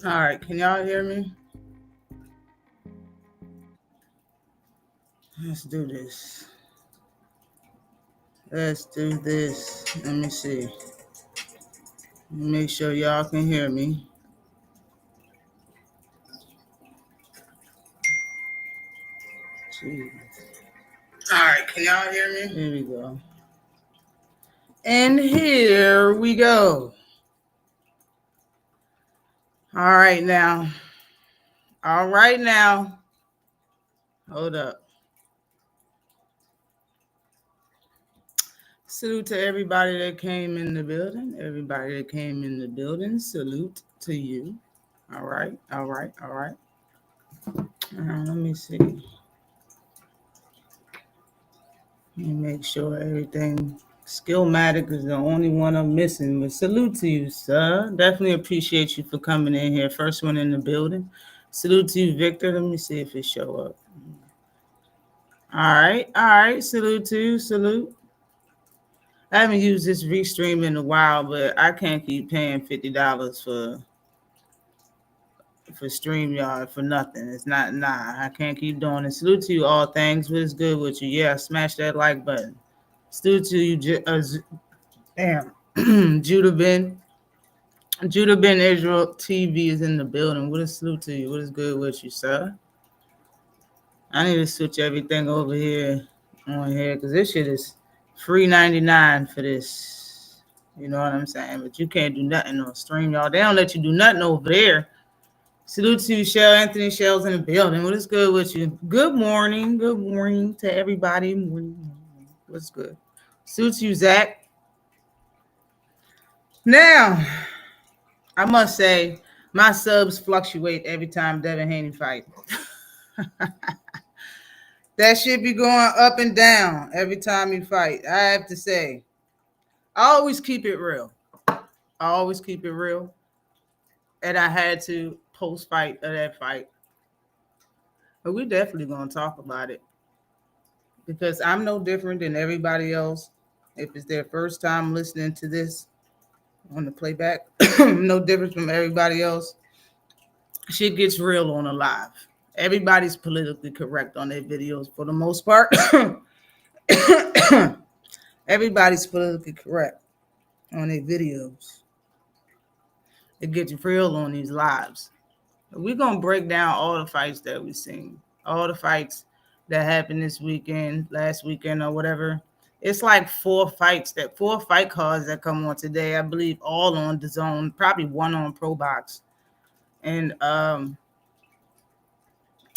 All right, can y'all hear me? Let's do this. Let's do this. Let me see. Make sure y'all can hear me. Jeez. All right, can y'all hear me? Here we go. And here we go. All right now. All right now. Hold up. Salute to everybody that came in the building. Everybody that came in the building, salute to you. All right, all right, all right. Let me see. Let me make sure everything. Skillmatic is the only one I'm missing. But salute to you, sir. Definitely appreciate you for coming in here. First one in the building. Salute to you, Victor. Let me see if it show up. All right, all right. Salute to you. Salute. I haven't used this Restream in a while, but I can't keep paying $50 for StreamYard for nothing. It's not, I can't keep doing it. Salute to you, all things. What is good with you? Yeah, smash that like button. Salute to you, damn. Judah Ben. Judah Ben Israel TV is in the building. What is salute to you? What is good with you, sir? I need to switch everything over here on here because this shit is free 99 for this. You know what I'm saying? But you can't do nothing on stream, y'all. They don't let you do nothing over there. Salute to you, Shell. Anthony Shell's in the building. What is good with you? Good morning. Good morning to everybody. What's good? Salute to you, Zach. Now, I must say, my subs fluctuate every time Devin Haney fight. That shit be going up and down every time you fight. I have to say, I always keep it real. I always keep it real. And I had to post fight of that fight. But we definitely gonna talk about it. Because I'm no different than everybody else. If it's their first time listening to this on the playback, no different from everybody else. Shit gets real on a live. Everybody's politically correct on their videos for the most part. Everybody's politically correct on their videos. It gets real on these lives. We're going to break down all the fights that we've seen, all the fights that happened this weekend, last weekend, or whatever. It's like four fight cards that come on today. I believe all on the zone, probably one on Pro Box. And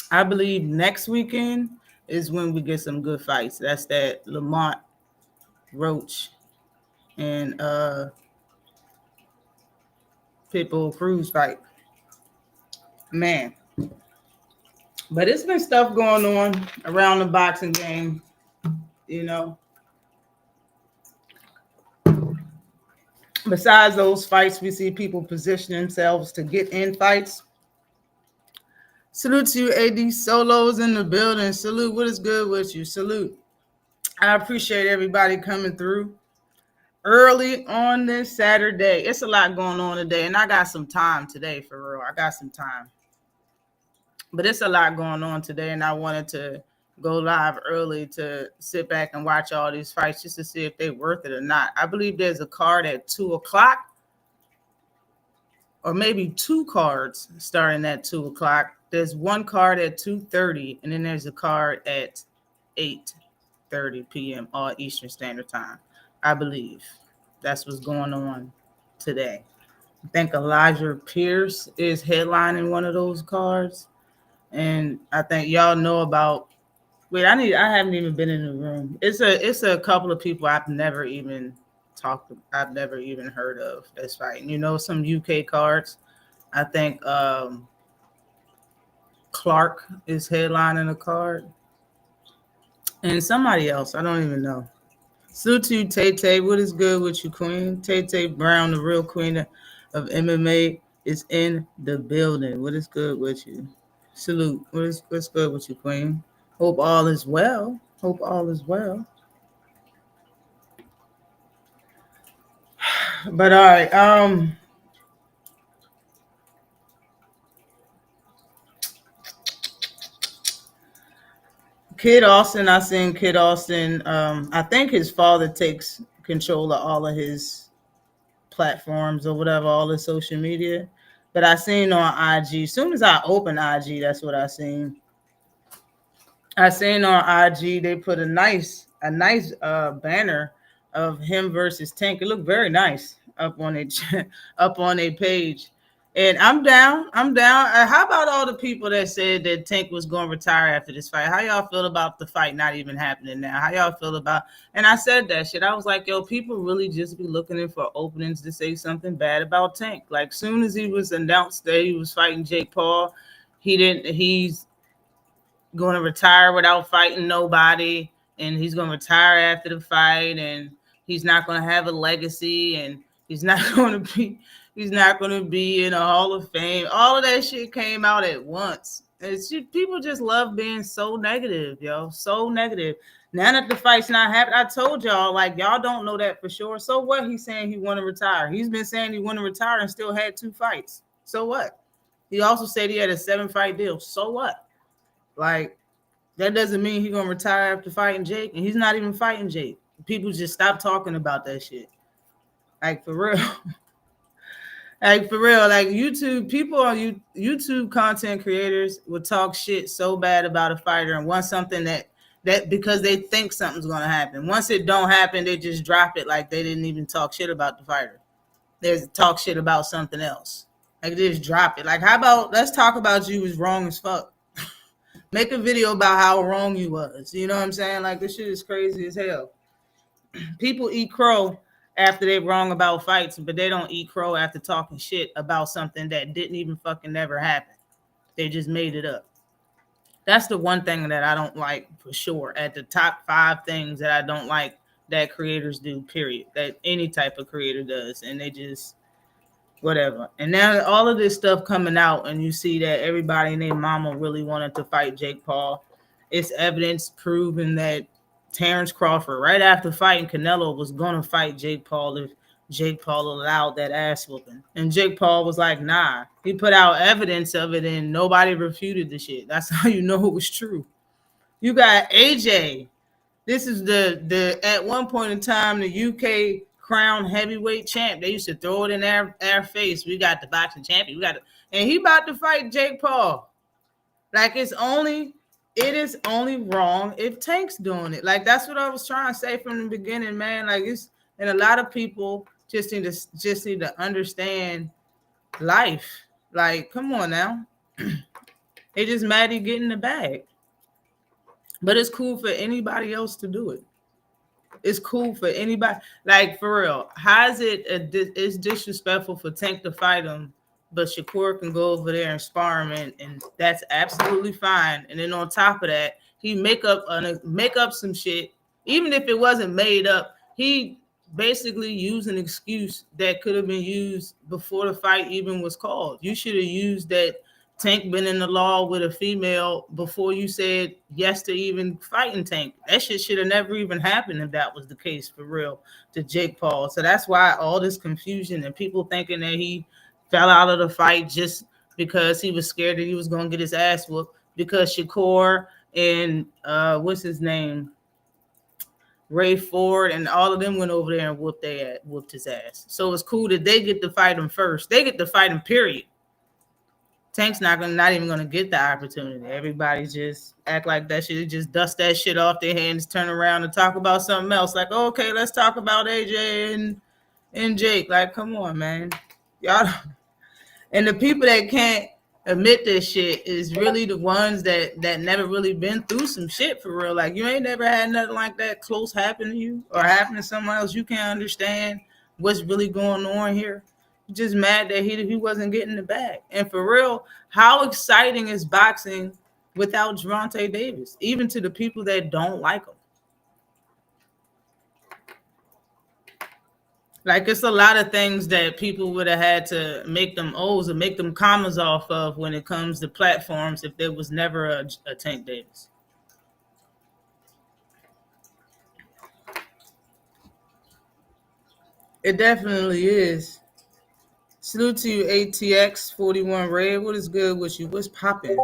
I believe next weekend is when we get some good fights. That's that Lamont Roach and Pitbull Cruz fight. Man. But it's been stuff going on around the boxing game, you know. Besides those fights, we see people position themselves to get in fights. Salute to you, AD Solos in the building. Salute. What is good with you? Salute. I appreciate everybody coming through early on this Saturday. It's a lot going on today, and I got some time today for real. I got some time. But it's a lot going on today, and I wanted to go live early to sit back and watch all these fights just to see if they're worth it or not. I believe there's a card at 2 o'clock, or maybe two cards starting at 2 o'clock. There's one card at 2:30, and then there's a card at 8:30 p.m. all Eastern Standard Time. I believe that's what's going on today. I think Elijah Pierce is headlining one of those cards. And I think y'all know about. I haven't even been in the room. It's a couple of people I've never even heard of that's fighting. You know, some UK cards. I think Clark is headlining a card. And somebody else, I don't even know. Salute to you, Tay. What is good with you, Queen? Tay Brown, the real queen of MMA, is in the building. What is good with you? Salute. What's good with you, Queen? Hope all is well. Hope all is well. But all right, Kid Austin, I seen Kid Austin. I think his father takes control of all of his platforms or whatever, all the social media. But I seen on IG. As soon as I opened IG, that's what I seen. I seen on IG they put a nice banner of him versus Tank. It looked very nice up on it up on a page. And I'm down. I'm down. How about all the people that said that Tank was going to retire after this fight? How y'all feel about the fight not even happening now? How y'all feel about? And I said that shit. I was like, yo, people really just be looking in for openings to say something bad about Tank. Like, soon as he was announced that he was fighting Jake Paul, he didn't. He's going to retire without fighting nobody, and he's going to retire after the fight, and he's not going to have a legacy, and he's not going to be in a Hall of Fame. All of that shit came out at once. People just love being so negative, yo, so negative. Now that the fight's not happening, I told y'all, like, y'all don't know that for sure. So what? He's saying he want to retire. He's been saying he want to retire and still had 2 fights. So what? He also said he had a 7-fight deal. So what? Like, that doesn't mean he's gonna retire after fighting Jake, and he's not even fighting Jake. People just stop talking about that shit. Like, for real. Like, for real. Like, YouTube people on YouTube content creators will talk shit so bad about a fighter and want something that because they think something's gonna happen. Once it don't happen, they just drop it like they didn't even talk shit about the fighter. They talk shit about something else. Like, they just drop it. Like, how about let's talk about you was wrong as fuck. Make a video about how wrong you was. You know what I'm saying? Like, this shit is crazy as hell. People eat crow after they're wrong about fights, but they don't eat crow after talking shit about something that didn't even fucking never happen. They just made it up. That's the one thing that I don't like for sure. At the top 5 things that I don't like that creators do, period. That any type of creator does. And they just whatever. And now all of this stuff coming out, and you see that everybody and their mama really wanted to fight Jake Paul. It's evidence proving that Terrence Crawford, right after fighting Canelo, was going to fight Jake Paul if Jake Paul allowed that ass whooping. And Jake Paul was like, nah. He put out evidence of it, and nobody refuted the shit. That's how you know it was true. You got AJ. This is the at one point in time the UK crown heavyweight champ. They used to throw it in our face. We got the boxing champion. And he about to fight Jake Paul. Like, it is only wrong if Tank's doing it. Like, that's what I was trying to say from the beginning, man. Like, and a lot of people just need to understand life. Like, come on now. They just mad he getting the bag. But it's cool for anybody else to do it. It's cool for anybody. Like, for real, how is it's disrespectful for Tank to fight him, but Shakur can go over there and spar him, and that's absolutely fine. And then on top of that, he make up some shit. Even if it wasn't made up, he basically used an excuse that could have been used before the fight even was called. You should have used that Tank been in the law with a female before you said yes to even fighting Tank. That shit should have never even happened if that was the case, for real, to Jake Paul. So that's why all this confusion and people thinking that he fell out of the fight just because he was scared that he was going to get his ass whooped, because Shakur and what's his name, Ray Ford, and all of them went over there and whooped his ass. So it's cool that they get to fight him first. They get to fight him, period. Tank's not even gonna get the opportunity. Everybody just act like that shit, just dust that shit off their hands, turn around and talk about something else. Like, okay, let's talk about AJ and Jake. Like, come on, man. Y'all, and the people that can't admit this shit is really the ones that never really been through some shit for real. Like, you ain't never had nothing like that close happen to you or happen to someone else. You can't understand what's really going on here. Just mad that he wasn't getting the bag. And for real, how exciting is boxing without Gervonta Davis, even to the people that don't like him? Like, it's a lot of things that people would have had to make them O's or make them commas off of when it comes to platforms if there was never a Tank Davis. It definitely is. Salute to you, ATX 41 Red. What is good with you? What's popping?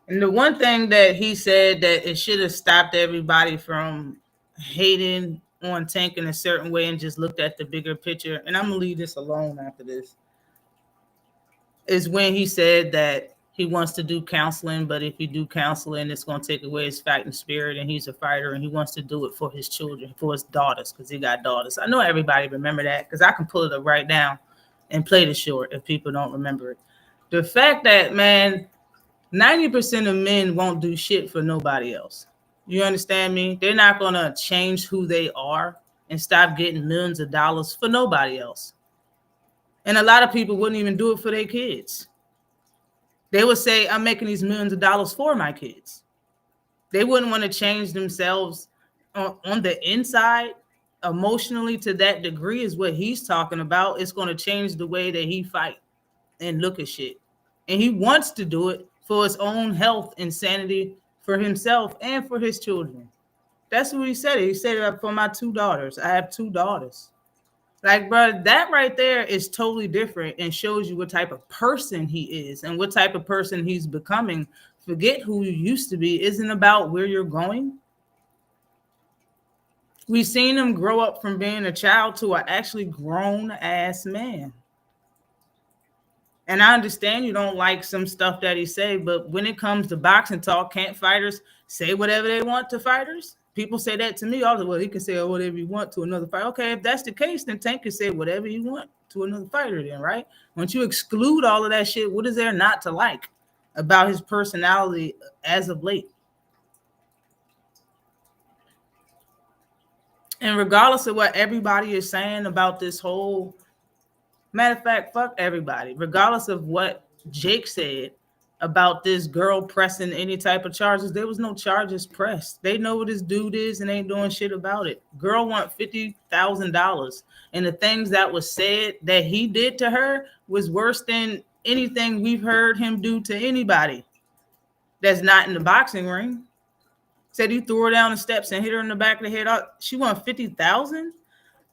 And the one thing that he said that it should have stopped everybody from hating on Tank in a certain way and just looked at the bigger picture. And I'm gonna leave this alone after this. Is when he said that he wants to do counseling, but if you do counseling, it's going to take away his fighting spirit, and he's a fighter, and he wants to do it for his children, for his daughters, because he got daughters. I know everybody remember that, because I can pull it up right now and play the short if people don't remember it. The fact that, man, 90% of men won't do shit for nobody else. You understand me? They're not going to change who they are and stop getting millions of dollars for nobody else. And a lot of people wouldn't even do it for their kids. They would say, I'm making these millions of dollars for my kids. They wouldn't want to change themselves on the inside emotionally to that degree is what he's talking about. It's going to change the way that he fight and look at shit. And he wants to do it for his own health and sanity for himself and for his children. That's what he said. He said it for my 2 daughters. I have 2 daughters. Like, bro, that right there is totally different and shows you what type of person he is and what type of person he's becoming. Forget who you used to be. Isn't about where you're going. We've seen him grow up from being a child to an actually grown ass man. And I understand you don't like some stuff that he say, but when it comes to boxing talk, can't fighters say whatever they want to fighters? People say that to me all the way. Well, he can say whatever he want to another fighter. Okay, if that's the case, then Tank can say whatever he want to another fighter then, right? Once you exclude all of that shit, what is there not to like about his personality as of late? And regardless of what everybody is saying about this whole, matter of fact, fuck everybody. Regardless of what Jake said about this girl pressing any type of charges, there was no charges pressed. They know what this dude is and ain't doing shit about it. Girl want $50,000, and the things that was said that he did to her was worse than anything we've heard him do to anybody that's not in the boxing ring. Said he threw her down the steps and hit her in the back of the head. She won $50,000.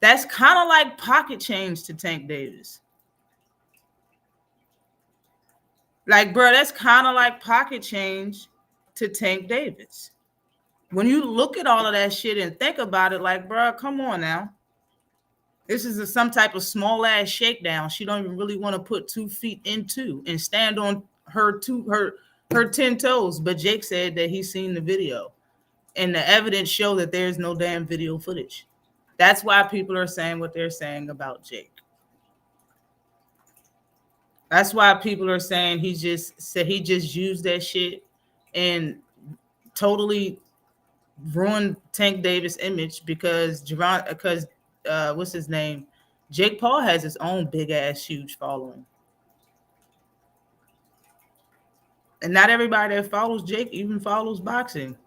That's kind of like pocket change to Tank Davis. Like, bro, that's kind of like pocket change to Tank Davis. When you look at all of that shit and think about it, like, bro, come on now. This is some type of small ass shakedown. She don't even really want to put 2 feet into and stand on her 10 toes. But Jake said that he's seen the video, and the evidence show that there's no damn video footage. That's why people are saying what they're saying about Jake. That's why people are saying he just used that shit and totally ruined Tank Davis' image because what's his name? Jake Paul has his own big ass huge following. And not everybody that follows Jake even follows boxing.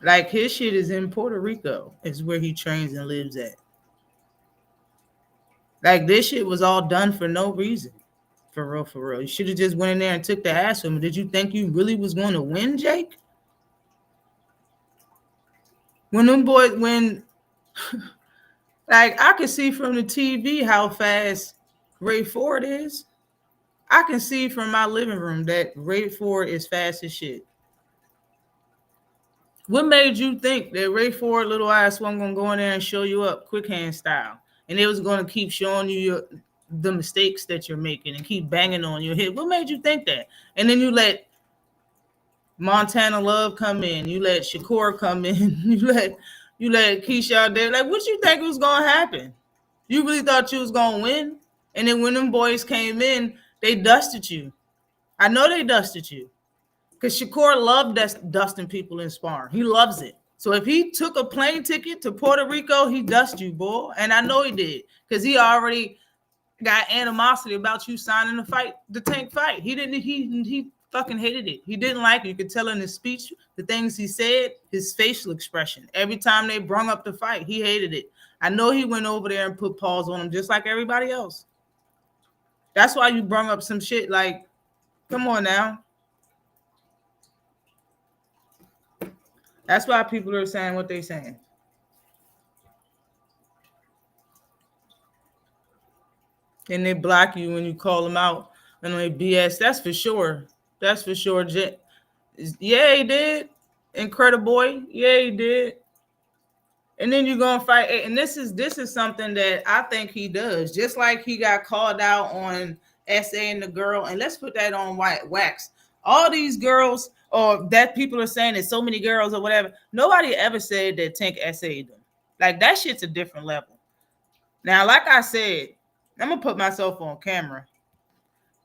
Like, his shit is in Puerto Rico, is where he trains and lives at. Like, this shit was all done for no reason. For real, for real. You should have just went in there and took the ass from him. Did you think you really was going to win, Jake? When like, I could see from the TV how fast Ray Ford is. I can see from my living room that Ray Ford is fast as shit. What made you think that Ray Ford little ass wasn't going to go in there and show you up quick hand style? And it was going to keep showing you the mistakes that you're making and keep banging on your head? What made you think that? And then you let Montana Love come in. You let Shakur come in. You let Keisha there. Like, what you think was going to happen? You really thought you was going to win? And then when them boys came in, they dusted you. I know they dusted you. Because Shakur loved dusting people in sparring. He loves it. So if he took a plane ticket to Puerto Rico, he dust you, boy. And I know he did. Because he already got animosity about you signing the Tank fight. He fucking hated it. He didn't like it. You could tell in his speech, the things he said, his facial expression. Every time they brung up the fight, he hated it. I know he went over there and put paws on him just like everybody else. That's why you brung up some shit like, come on now. That's why people are saying what they're saying. And they block you when you call them out and they BS. That's for sure. That's for sure. Yeah, he did. Incredible boy. Yeah, he did. And then you're gonna fight. And this is something that I think he does. Just like he got called out on SA and the girl, and let's put that on white wax. All these girls, or that people are saying there's so many girls or whatever. Nobody ever said that Tank SA them. Like that shit's a different level. Now, like I said, I'm gonna put myself on camera.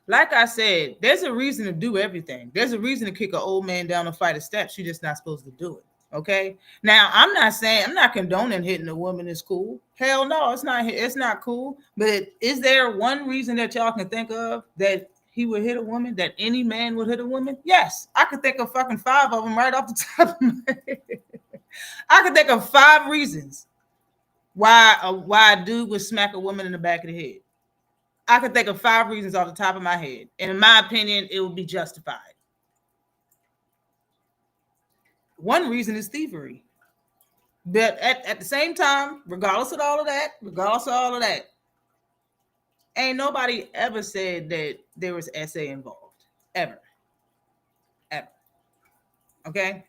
Like I said, there's a reason to do everything. There's a reason to kick an old man down a flight of steps. You're just not supposed to do it. Okay. Now, I'm not condoning hitting a woman is cool. Hell no, it's not cool. But is there one reason that y'all can think of that he would hit a woman, that any man would hit a woman? Yes. I could think of fucking 5 of them right off the top of my head. I could think of 5 reasons why a dude would smack a woman in the back of the head. I could think of 5 reasons off the top of my head. And in my opinion, it would be justified. One reason is thievery. But at the same time, regardless of all of that, ain't nobody ever said that there was SA involved. Ever. Ever. Okay?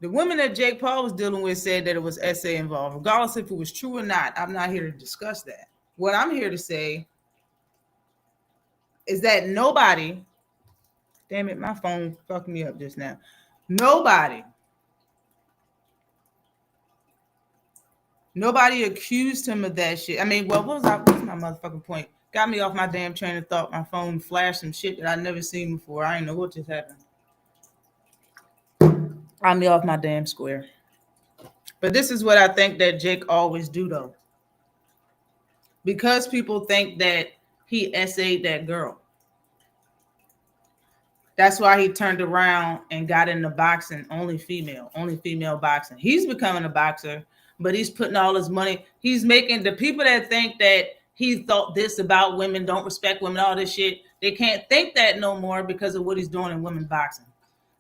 The woman that Jake Paul was dealing with said that it was SA involved. Regardless if it was true or not, I'm not here to discuss that. What I'm here to say is that nobody, damn it, my phone fucked me up just now. Nobody accused him of that shit. I mean, well, what's my motherfucking point? Got me off my damn train of thought. My phone flashed some shit that I never seen before. I didn't know what just happened. Got me off my damn square. But this is what I think that Jake always do though. Because people think that he SA'd that girl. That's why he turned around and got into boxing, only female boxing. He's becoming a boxer, but he's putting all his money. He's making the people that think that he thought this about women, don't respect women, all this shit. They can't think that no more because of what he's doing in women's boxing.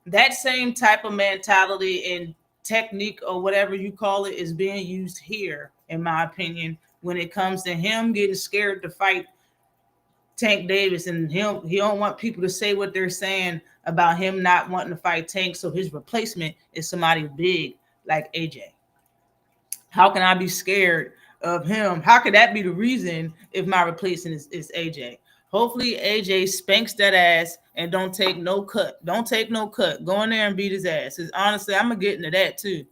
That same type of mentality and technique or whatever you call it is being used here, in my opinion, when it comes to him getting scared to fight Tank Davis, and he don't want people to say what they're saying about him not wanting to fight Tank, so his replacement is somebody big like AJ. How can I be scared of him? How could that be the reason if my replacement is AJ? Hopefully AJ spanks that ass and don't take no cut. Don't take no cut. Go in there and beat his ass. Because honestly, I'm going to get into that too.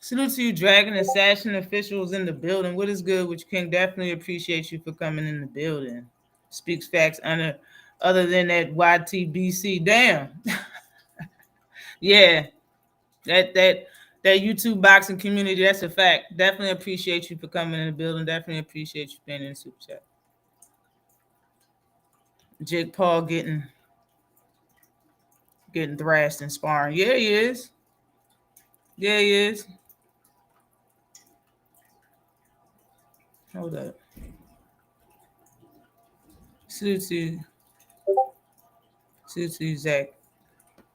Salute to you, Dragon Assassin officials in the building. What is good? Which King definitely appreciate you for coming in the building. Speaks facts other than that YTBC. Damn. Yeah. That YouTube boxing community, that's a fact. Definitely appreciate you for coming in the building. Definitely appreciate you being in the super chat. Jake Paul getting thrashed and sparring. Yeah, he is. Yeah, he is. Hold up. Salute to you, Zach.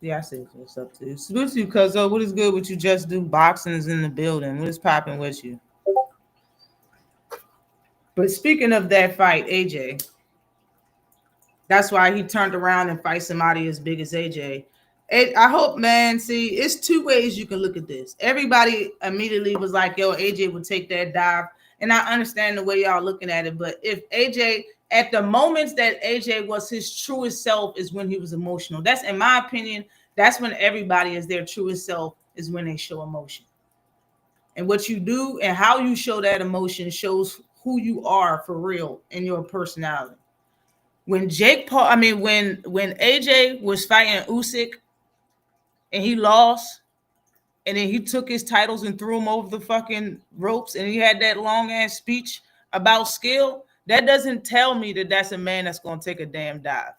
Yeah, I said what's up to you. Salute to you, Cuzzo. What is good with you? Just do boxing is in the building. What is popping with you? But speaking of that fight, AJ, that's why he turned around and fight somebody as big as AJ. I hope, man, see, it's 2 ways you can look at this. Everybody immediately was like, yo, AJ would take that dive. And I understand the way y'all looking at it. But if AJ, at the moments that AJ was his truest self is when he was emotional. That's, in my opinion, that's when everybody is their truest self, is when they show emotion. And what you do and how you show that emotion shows who you are for real in your personality. When when AJ was fighting Usyk and he lost, and then he took his titles and threw them over the fucking ropes, and he had that long ass speech about skill, that doesn't tell me that that's a man that's going to take a damn dive.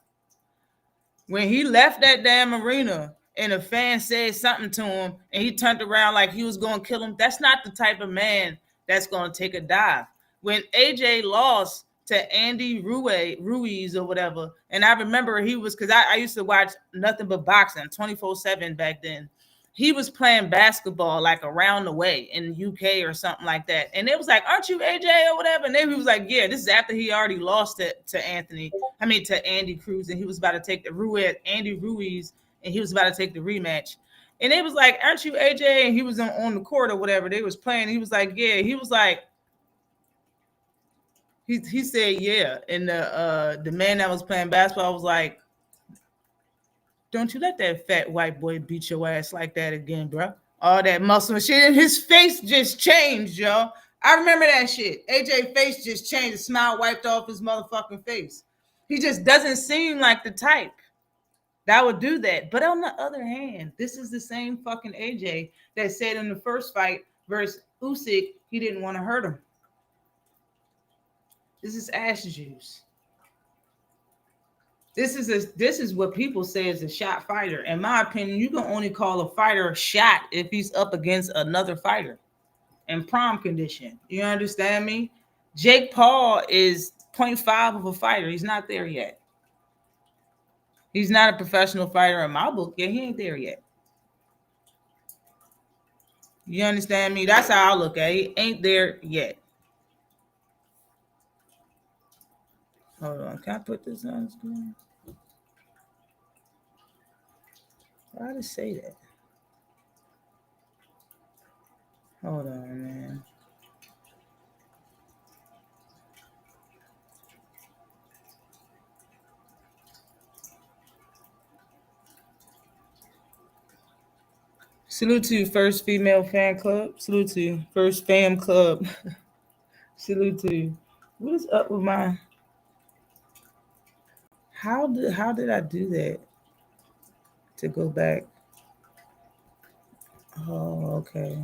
When he left that damn arena and a fan said something to him and he turned around like he was going to kill him, that's not the type of man that's going to take a dive. When AJ lost to Andy Ruiz or whatever, and I remember he was, because I used to watch nothing but boxing 24/7 back then. he was playing basketball like around the way in the UK or something like that. And it was like, aren't you AJ or whatever? And then he was like, yeah, this is after he already lost to Andy Cruz, and he was about to take Andy Ruiz, and he was about to take the rematch. And it was like, aren't you AJ? And he was on the court or whatever. They was playing. He was like, yeah. He was like, he said, yeah. And the man that was playing basketball was like, don't you let that fat white boy beat your ass like that again, bro. All that muscle and shit. And his face just changed, yo. I remember that shit. AJ face just changed. The smile wiped off his motherfucking face. He just doesn't seem like the type that would do that. But on the other hand, this is the same fucking AJ that said in the first fight versus Usyk, he didn't want to hurt him. This is ass juice. This is what people say is a shot fighter. In my opinion, you can only call a fighter a shot if he's up against another fighter in prime condition. You understand me? Jake Paul is 0.5 of a fighter. He's not there yet. He's not a professional fighter in my book. Yeah, he ain't there yet. You understand me? That's how I look at it. He ain't there yet. Hold on. Can I put this on screen? Why did it say that? Hold on, man. Salute to you, first female fan club. Salute to you, first fam club. Salute to you. What is up with my? How did I do that? To go back. Oh, okay.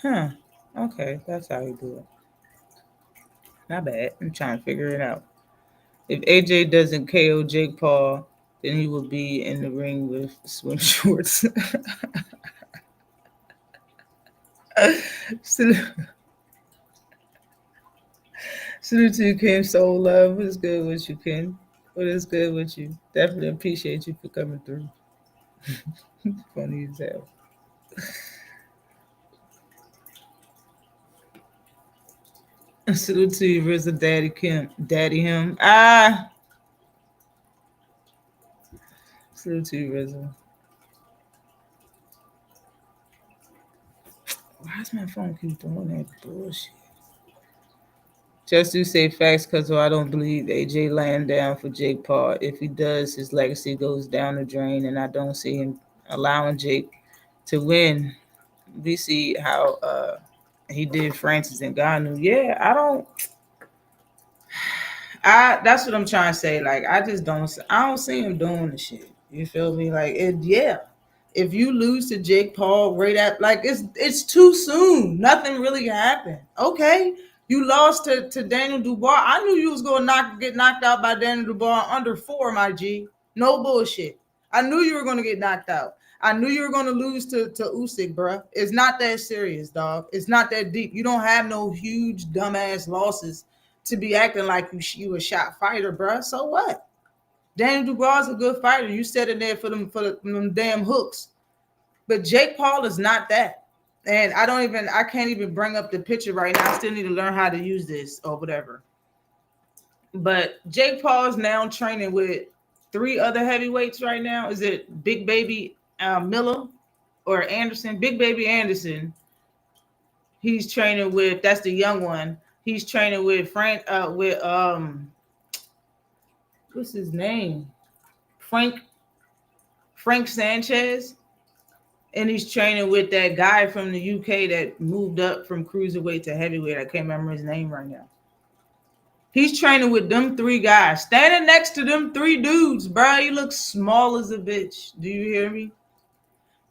Huh. Okay, that's how you do it. Not bad. I'm trying to figure it out. If AJ doesn't KO Jake Paul, then he will be in the ring with swim shorts. Salute to you, Ken Soul Love. What is good with you, Ken? What is good with you? Definitely appreciate you for coming through. Funny as hell. Salute to you, RZA Daddy Kim. Daddy him. Salute to you, RZA. Why does my phone keep doing that bullshit? Just to say facts, because I don't believe AJ laying down for Jake Paul. If he does, his legacy goes down the drain, and I don't see him allowing Jake to win. We see how he did Francis Ngannou. Yeah, that's what I'm trying to say. Like, I don't see him doing the shit. You feel me? Like, yeah. If you lose to Jake Paul right at, like, it's too soon. Nothing really happened. Okay. You lost to Daniel Dubois. I knew you was going to get knocked out by Daniel Dubois under 4, my G. No bullshit. I knew you were going to get knocked out. I knew you were going to lose to Usyk, bro. It's not that serious, dog. It's not that deep. You don't have no huge dumbass losses to be acting like you a shot fighter, bro. So what? Daniel Dubois is a good fighter. You set in there for them damn hooks. But Jake Paul is not that. And I can't even bring up the picture right now. I still need to learn how to use this or whatever. But Jake Paul is now training with 3 other heavyweights right now. Is it Big Baby Miller or Anderson? Big Baby Anderson. He's training with, that's the young one. He's training with what's his name? Frank Sanchez. And he's training with that guy from the UK that moved up from cruiserweight to heavyweight. I can't remember his name right now. He's training with them 3 guys. Standing next to them 3 dudes, bro. He looks small as a bitch. Do you hear me?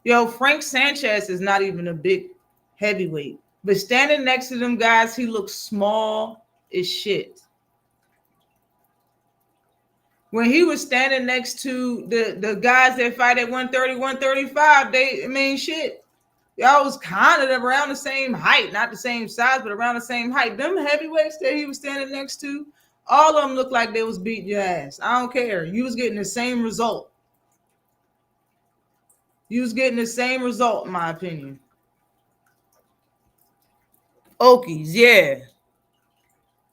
Yo, Frank Sanchez is not even a big heavyweight. But standing next to them guys, he looks small as shit. When he was standing next to the guys that fight at 130, 135, shit. Y'all was kind of around the same height, not the same size, but around the same height. Them heavyweights that he was standing next to, all of them looked like they was beating your ass. I don't care. You was getting the same result. You was getting the same result, in my opinion. Okies, yeah.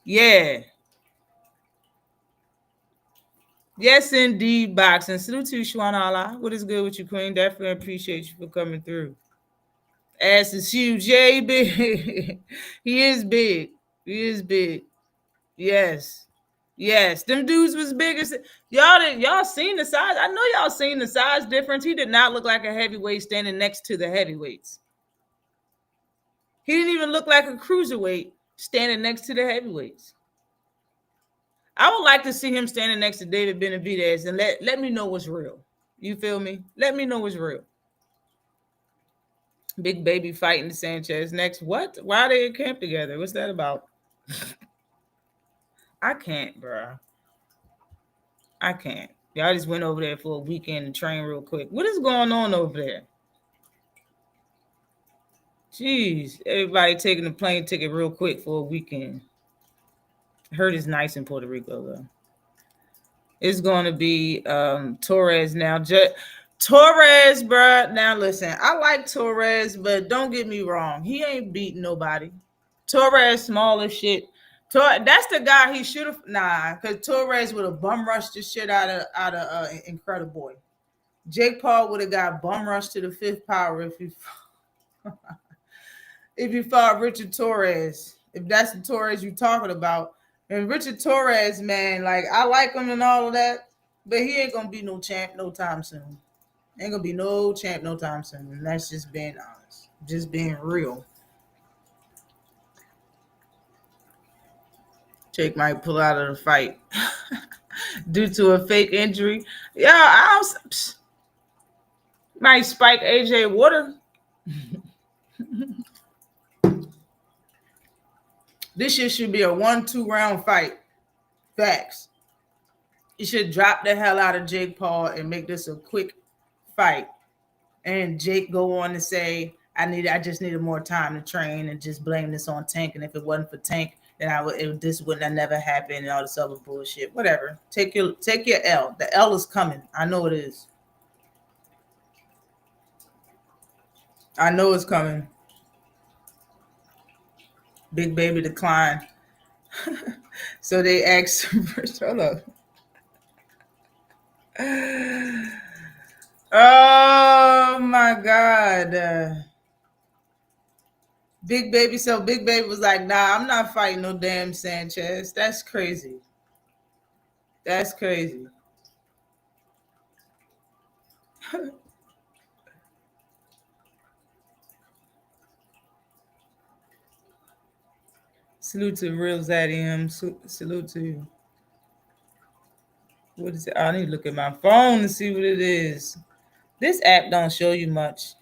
Yeah. Yes, indeed, boxing. Salute to you, Shwana Allah. What is good with you, Queen? Definitely appreciate you for coming through. Ass is huge. Yeah, he big. He is big. He is big. Yes. Yes. Them dudes was bigger. Y'all seen the size? I know y'all seen the size difference. He did not look like a heavyweight standing next to the heavyweights. He didn't even look like a cruiserweight standing next to the heavyweights. I would like to see him standing next to David Benavidez and let me know what's real. You feel me? Let me know what's real. Big Baby fighting Sanchez next. What? Why are they in camp together? What's that about? I can't, bro. I can't. Y'all just went over there for a weekend and train real quick. What is going on over there? Jeez, everybody taking a plane ticket real quick for a weekend. Heard it's nice in Puerto Rico though. It's going to be Torres now. Torres, bruh. Now listen, I like Torres, but don't get me wrong. He ain't beating nobody. Torres small as shit. That's the guy he should have. Nah, because Torres would have bum rushed the shit out of Incredible Boy. Jake Paul would have got bum rushed to the fifth power if you fought Richard Torres. If that's the Torres you're talking about. And Richard Torres, man, like I like him and all of that, but he ain't gonna be no champ no time soon. Ain't gonna be no champ no time soon. And that's just being honest, just being real. Jake might pull out of the fight due to a fake injury. Yeah, might spike AJ Water. This shit should be a 1-2 round fight. Facts. You should drop the hell out of Jake Paul and make this a quick fight. And Jake go on to say, I just needed more time to train and just blame this on Tank. And if it wasn't for Tank, then this wouldn't have never happened and all this other bullshit. Whatever. Take your L. The L is coming. I know it is. I know it's coming. Big Baby declined. So they asked hold up. Oh my God. Big Baby. So Big Baby was like, nah, I'm not fighting no damn Sanchez. That's crazy. That's crazy. Salute to Real Zaddy. Salute to you. What is it? I need to look at my phone to see what it is. This app don't show you much.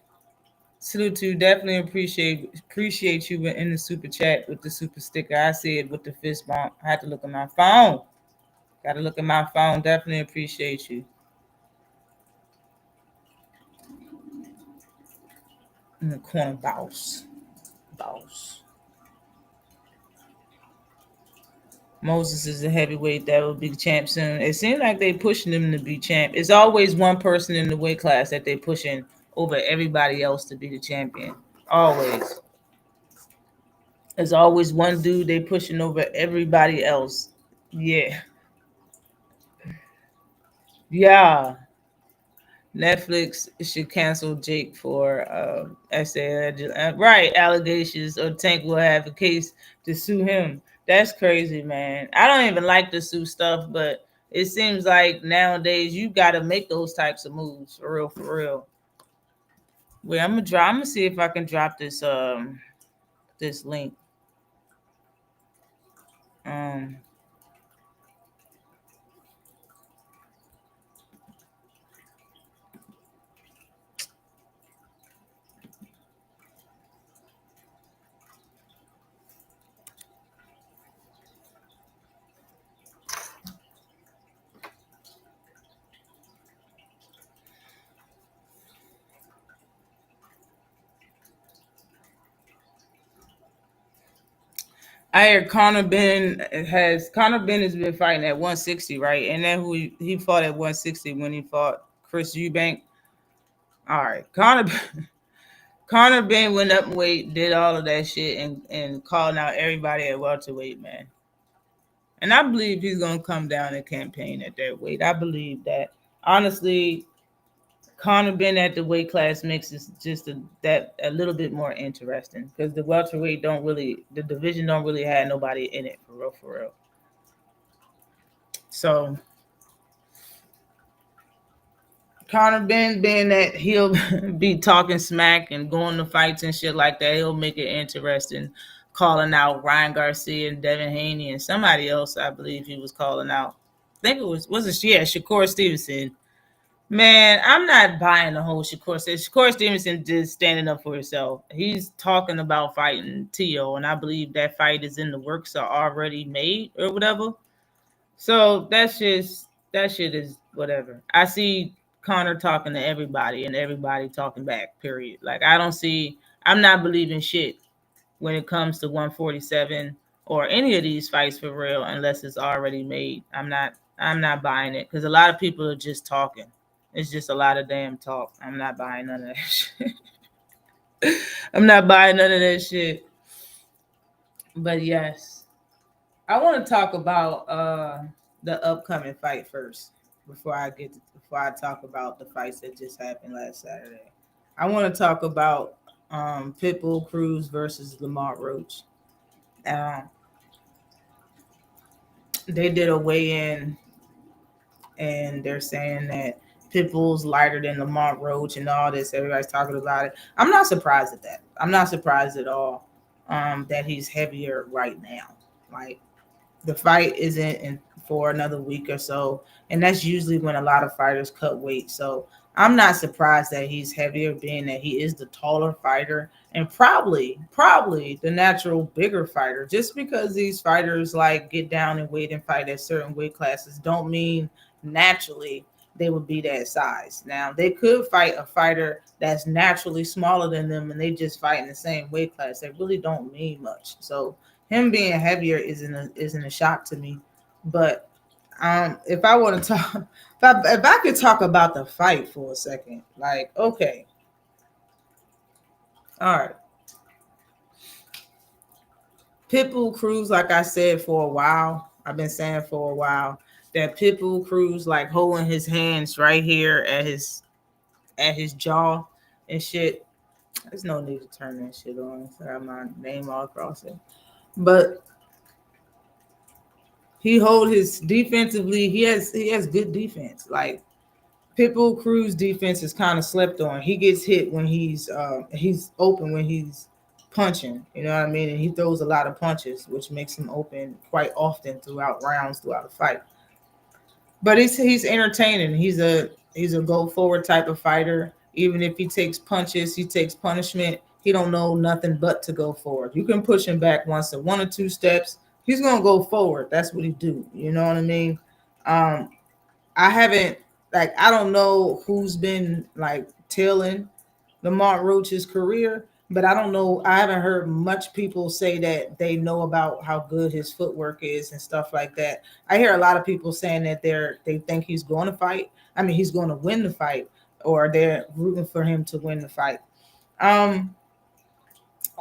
Salute to you. Definitely appreciate you in the super chat with the super sticker. I see it with the fist bump. I had to look at my phone. Got to look at my phone. Definitely appreciate you. In the corner, boss. Moses is a heavyweight that will be champ soon. It seems like they pushing him to be champ. It's always one person in the weight class that they pushing over everybody else to be the champion. Always. There's always one dude they pushing over everybody else. Yeah. Yeah. Netflix should cancel Jake for right allegations, or Tank will have a case to sue him. That's crazy, man. I don't even like the sue stuff, but it seems like nowadays you got to make those types of moves for real, for real. Wait, I'm gonna see if I can drop this this link. I heard Conor Ben has been fighting at 160, right? And then he fought at 160 when he fought Chris Eubank. All right, Connor. Connor Ben went up in weight, did all of that shit, and calling out everybody at welterweight, man. And I believe he's gonna come down and campaign at that weight. I believe that. Honestly, Conor being at the weight class makes it just that a little bit more interesting because the welterweight don't really, the division don't really have nobody in it for real, for real. So Conor Ben being that he'll be talking smack and going to fights and shit like that, he'll make it interesting. Calling out Ryan Garcia and Devin Haney and somebody else, I believe he was calling out. I think it was it yeah, Shakur Stevenson. Man, I'm not buying the whole Shakur. Shakur Stevenson just standing up for himself. He's talking about fighting Tio, and I believe that fight is in the works or already made or whatever. So that shit is whatever. I see Connor talking to everybody and everybody talking back. Period. Like I don't see. I'm not believing shit when it comes to 147 or any of these fights for real unless it's already made. I'm not buying it because a lot of people are just talking. It's just a lot of damn talk. I'm not buying none of that shit. I'm not buying none of that shit. But yes, I want to talk about the upcoming fight first before I talk about the fights that just happened last Saturday. I want to talk about Pitbull Cruz versus Lamar Roach. Um, they did a weigh-in, and they're saying that Pitbull's lighter than Lamar Roach and all this. Everybody's talking about it. I'm not surprised at that. I'm not surprised at all that he's heavier right now. Like the fight isn't in for another week or so, and that's usually when a lot of fighters cut weight. So I'm not surprised that he's heavier, being that he is the taller fighter and probably the natural bigger fighter. Just because these fighters like get down and weight and fight at certain weight classes, don't mean naturally they would be that size. Now they could fight a fighter that's naturally smaller than them, and they just fight in the same weight class. That really don't mean much. So him being heavier isn't a shock to me. But if I want to talk, if I could talk about the fight for a second, like okay, all right, Pitbull Cruz, like I said for a while, I've been saying for a while that Pitbull Cruz like holding his hands right here at his jaw and shit. There's no need to turn that shit on. So I have my name all across it, but he hold his defensively. He has good defense. Like Pitbull Cruz defense is kind of slept on. He gets hit when he's open when he's punching. You know what I mean? And he throws a lot of punches, which makes him open quite often throughout rounds throughout a fight. But he's entertaining. He's a go forward type of fighter. Even if he takes punches, he takes punishment. He don't know nothing but to go forward. You can push him back once or one or two steps. He's gonna go forward. That's what he do. You know what I mean? Um, I haven't I don't know who's been like tailing Lamar Roach's career, but I don't know. I haven't heard much people say that they know about how good his footwork is and stuff like that. I hear a lot of people saying that they think he's going to fight. I mean, he's going to win the fight, or they're rooting for him to win the fight. Um,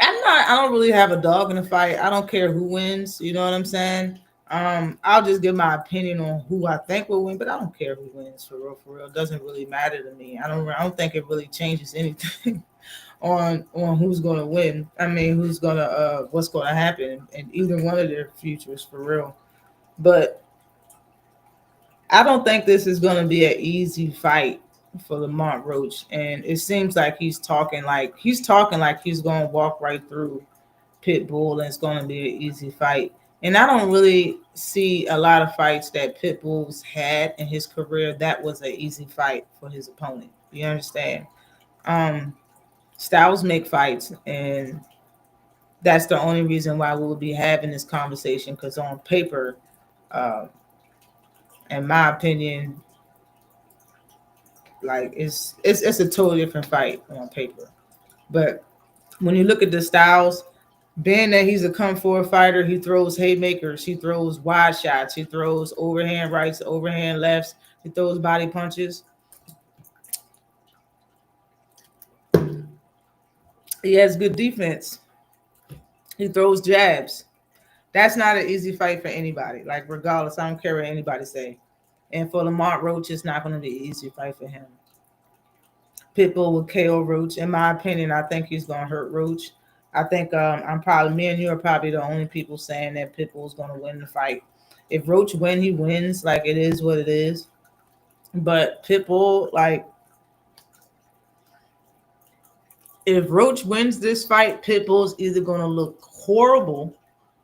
I don't really have a dog in the fight. I don't care who wins. You know what I'm saying? I'll just give my opinion on who I think will win, but I don't care who wins for real. For real, it doesn't really matter to me. I don't think it really changes anything on who's going to win. I mean, who's gonna what's going to happen in either one of their futures for real. But I don't think this is going to be an easy fight for Lamont Roach, and it seems like he's talking like he's going to walk right through Pitbull, and it's going to be an easy fight. And I don't really see a lot of fights that Pitbull's had in his career that was an easy fight for his opponent. You understand? Um, Styles make fights, and that's the only reason why we'll be having this conversation. Because on paper, uh, in my opinion, like it's a totally different fight on paper. But when you look at the Styles, being that he's a come forward fighter, he throws haymakers, he throws wide shots, he throws overhand rights, overhand lefts, he throws body punches. He has good defense. He throws jabs. That's not an easy fight for anybody. Like regardless, I don't care what anybody say. And for Lamont Roach, it's not going to be an easy fight for him. Pitbull will KO Roach. In my opinion, I think he's going to hurt Roach. I think I'm probably me and you are probably the only people saying that Pitbull's going to win the fight. If Roach win, he wins. Like it is what it is. But Pitbull, like if Roach wins this fight, Pitbull's either going to look horrible,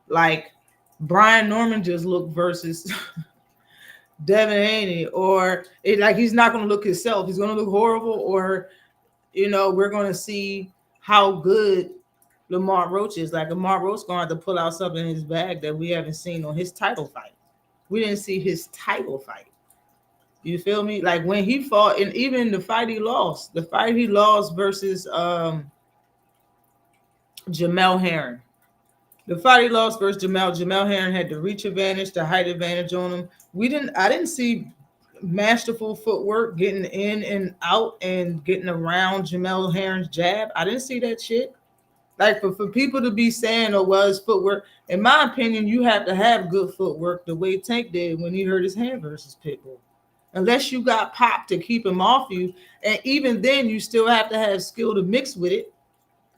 like Brian Norman just looked versus Devin Haney, or like he's not going to look himself. He's going to look horrible, or we're going to see how good Lamont Roach is. Like Lamont Roach going to have to pull out something in his bag that we haven't seen on his title fight. We didn't see his title fight. You feel me? Like when he fought, and even the fight he lost versus Jamel Herring. The fight he lost versus Jamel Herring had the reach advantage, the height advantage on him. I didn't see masterful footwork getting in and out and getting around Jamel Herring's jab. I didn't see that shit. Like for people to be saying, oh, well, his footwork, in my opinion, you have to have good footwork the way Tank did when he hurt his hand versus Pitbull. Unless you got pop to keep him off you. And even then, you still have to have skill to mix with it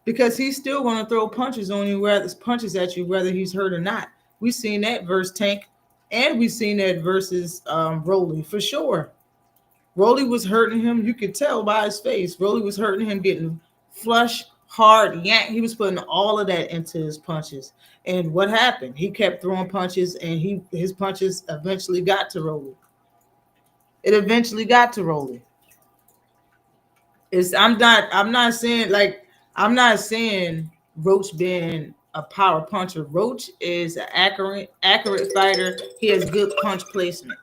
because he's still going to throw punches on you, punches at you, whether he's hurt or not. We've seen that versus Tank, and we've seen that versus Rolly for sure. Rolly was hurting him. You could tell by his face. Rolly was hurting him, getting flush, hard, yank. He was putting all of that into his punches. And what happened? He kept throwing punches, and his punches eventually got to Rolly. It eventually got to Rolly. I'm not saying Roach being a power puncher. Roach is an accurate fighter. He has good punch placement.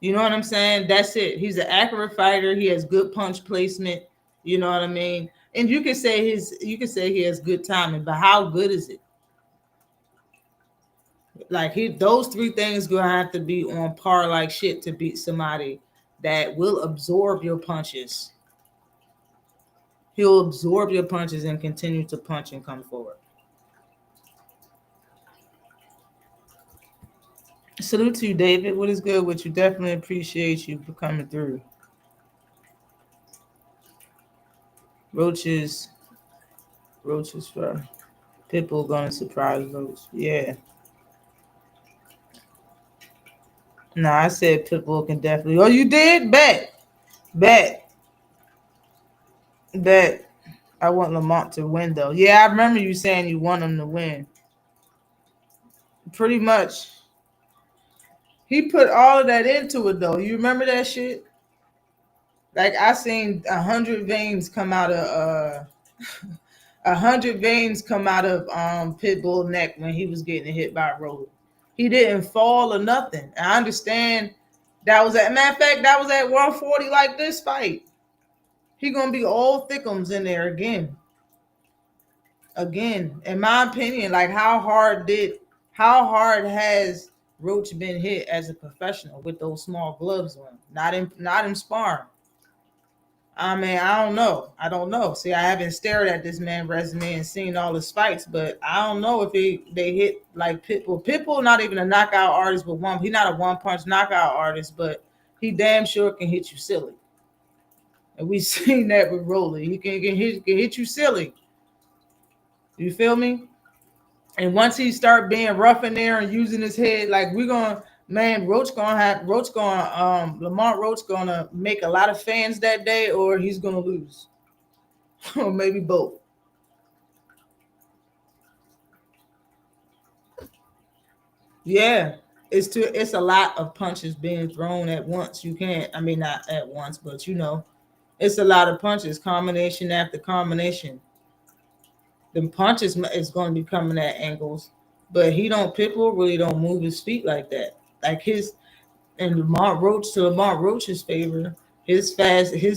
You know what I'm saying? That's it. He's an accurate fighter. He has good punch placement. You know what I mean? And you can say he has good timing, but how good is it? Like those three things gonna have to be on par like shit to beat somebody that will absorb your punches. He'll absorb your punches and continue to punch and come forward. Salute to you, David. What is good with you? Definitely appreciate you for coming through. Roaches for Pitbull gonna surprise Roach. Yeah. No, I said Pitbull can definitely. Oh, you did? Bet. I want Lamont to win, though. Yeah, I remember you saying you want him to win. Pretty much. He put all of that into it, though. You remember that shit? Like, I seen 100 veins come out of 100 veins come out of Pitbull neck when he was getting hit by a roller. He didn't fall or nothing. I understand that was at matter of fact, that was at 140 like this fight. He gonna be all thickums in there again. Again, in my opinion, like how hard has Roach been hit as a professional with those small gloves on? Not in sparring. I mean, I don't know. See, I haven't stared at this man's resume and seen all his fights, but I don't know if they hit like Pitbull. Pitbull not even a knockout artist, but he's not a one punch knockout artist, but he damn sure can hit you silly. And we've seen that with Rolly. He can hit you silly. You feel me? And once he start being rough in there and using his head, like Lamont Roach gonna make a lot of fans that day, or he's gonna lose. Or maybe both. Yeah. It's a lot of punches being thrown at once. You can't, I mean not at once, but it's a lot of punches, combination after combination. The punches is going to be coming at angles, but Pitbull really don't move his feet like that. Like Lamont Roach's favor, his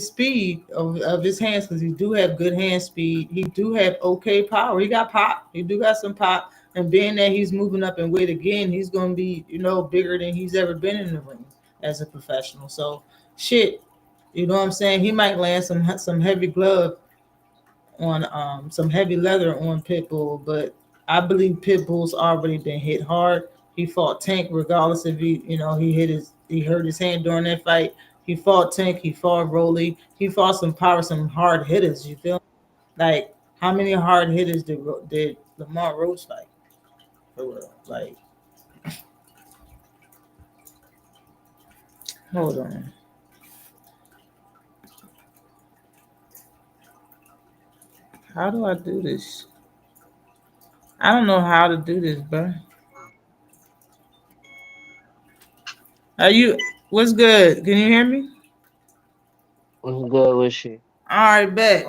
speed of his hands, because he do have good hand speed. He do have okay power. He got pop. He do got some pop. And being that he's moving up in weight again, he's going to be, bigger than he's ever been in the ring as a professional. So shit, you know what I'm saying? He might land some heavy glove on some heavy leather on Pitbull, but I believe Pitbull's already been hit hard. He fought Tank regardless if he hurt his hand during that fight. He fought Tank, he fought Rolly, he fought some hard hitters. You feel me? Like how many hard hitters did Lamar Roach fight? For real. Like hold on, how do I do this? I don't know how to do this, bro. Are you? What's good? Can you hear me? What's good with you? All right, bet.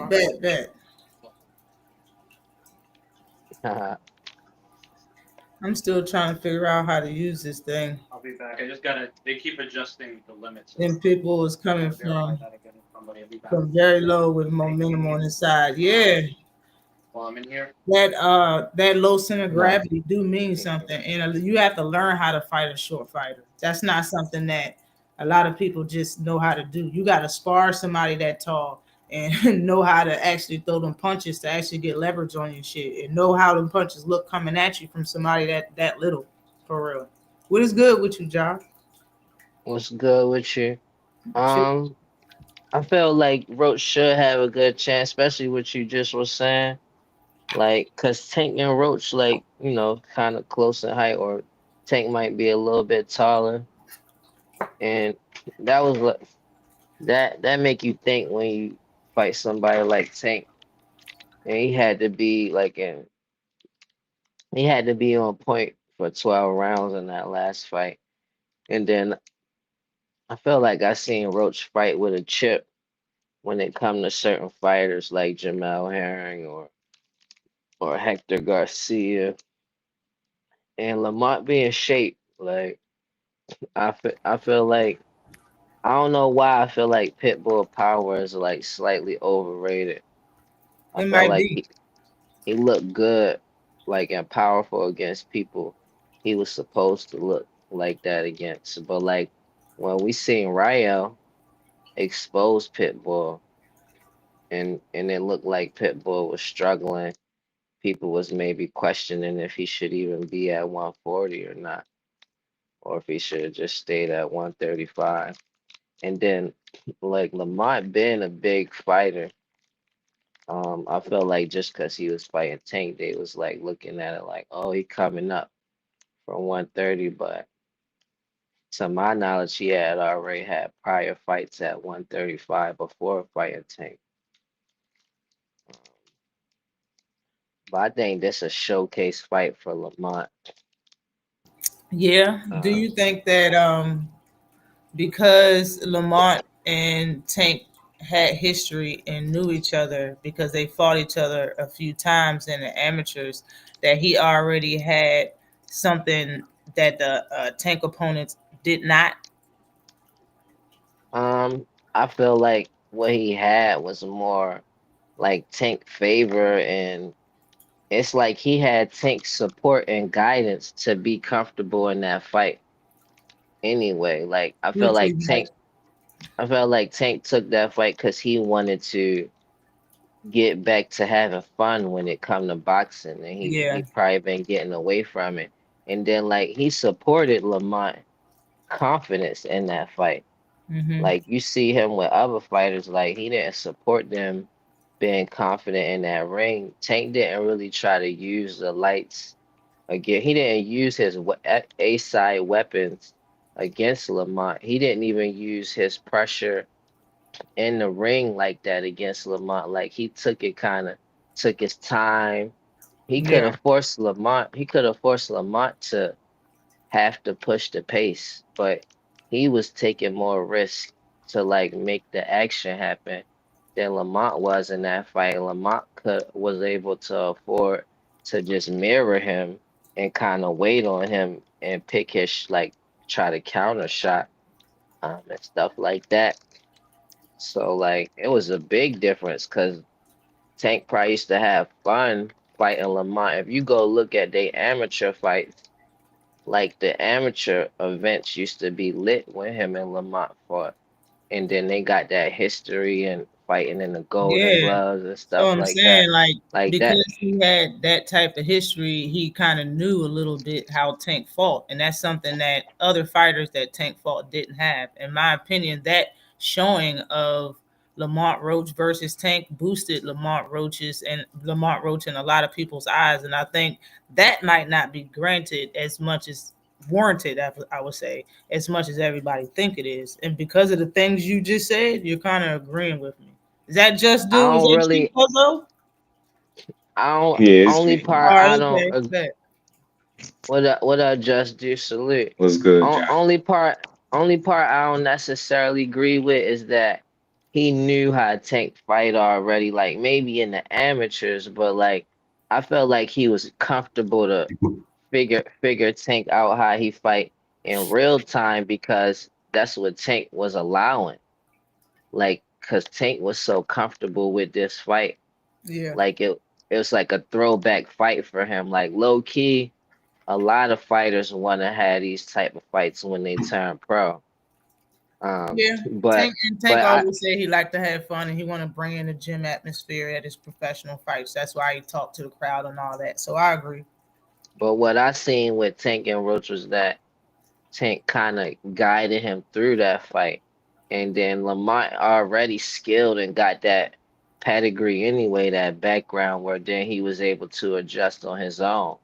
I'm still trying to figure out how to use this thing. I'll be back. I just gotta. They keep adjusting the limits of Then it. people is I coming gotta verify that again with somebody. I'll be back. from very low with Hey, can you momentum mute on his side. uh, Yeah, while I'm in here? that low center of Nah, gravity do mean Thank you. something, and you have to learn how to fight a short fighter. That's not something that a lot of people just know how to do. You got to spar somebody that tall and know how to actually throw them punches to actually get leverage on your shit, and know how them punches look coming at you from somebody that little. For real. What is good with you, Josh? what's good with you? Shit. Um, I feel like Roach should have a good chance, especially what you just was saying. Like, cause Tank and Roach, like, kind of close in height, or Tank might be a little bit taller, and that was like that make you think when you fight somebody like Tank, and he had to be on point for 12 rounds in that last fight, and then I feel like I seen Roach fight with a chip when it come to certain fighters like Jamel Herring or Hector Garcia and Lamont being shape. Like I feel like I don't know why I feel like Pitbull power is like slightly overrated. I It felt might like be. he looked good, like and powerful against people he was supposed to look like that against. But like when we seen Rael expose Pitbull and it looked like Pitbull was struggling. People was maybe questioning if he should even be at 140 or not, or if he should have just stayed at 135. And then, like Lamont being a big fighter, I felt like just because he was fighting Tank, they was like looking at it like, oh, he coming up from 130. But to my knowledge, he had already had prior fights at 135 before fighting Tank. But I think this a showcase fight for Lamont. Yeah. Do Uh, you think that because Lamont and Tank had history and knew each other because they fought each other a few times in the amateurs, that he already had something that the Tank opponents did not? Um, I feel like what he had was more like Tank favor, and it's like he had Tank support and guidance to be comfortable in that fight anyway. Like Which is like, I felt like Tank took that fight because he wanted to get back to having fun when it come to boxing, and he yeah. probably been getting away from it. And then like he supported Lamont confidence in that fight. Hmm. Like you see him with other fighters, like he didn't support them being confident in that ring. Tank didn't really try to use the lights again. He didn't use his A side weapons against Lamont. He didn't even use his pressure in the ring like that against Lamont. Like he took his time. He could Yeah. have forced Lamont. He could have forced Lamont to have to push the pace, but he was taking more risk to like make the action happen than Lamont was in that fight. Lamont was able to afford to just mirror him and kind of wait on him and pick his like try to counter shot and stuff like that. So like it was a big difference because Tank probably used to have fun fighting Lamont. If you go look at their amateur fights, like the amateur events used to be lit when him and Lamont fought. And then they got that history and fighting in the golden Yeah. gloves and So stuff I'm like that. saying, like, Like that. because he had that type of history, he kind of knew a little bit how Tank fought, and that's something that other fighters that Tank fought didn't have. In my opinion, that showing of Lamont Roach versus Tank boosted Lamont Roach in a lot of people's eyes, and I think that might not be granted as much as warranted. I would say as much as everybody think it is, and because of the things you just said, you're kind of agreeing with me. Is that just I do? Is don't that you, really. Puzzle? I don't. Yeah, it's Only me. All part right, I don't. okay. Bet. What I just do salute. What's good, O- Josh? Only part. Only part I don't necessarily agree with is that he knew how to tank fight already. Like maybe in the amateurs, but like I felt like he was comfortable to figure Tank out how he fight in real time because that's what Tank was allowing. Like, cause Tank was so comfortable with this fight, Yeah. like it was like a throwback fight for him. Like low key, a lot of fighters want to have these type of fights when they turn pro. Yeah. But Tank but I always say he like to have fun and he want to bring in the gym atmosphere at his professional fights. That's why he talked to the crowd and all that. So I agree. but what I seen with Tank and Roach was that Tank kind of guided him through that fight. And then Lamont already skilled and got that pedigree anyway, that background where then he was able to adjust on his own.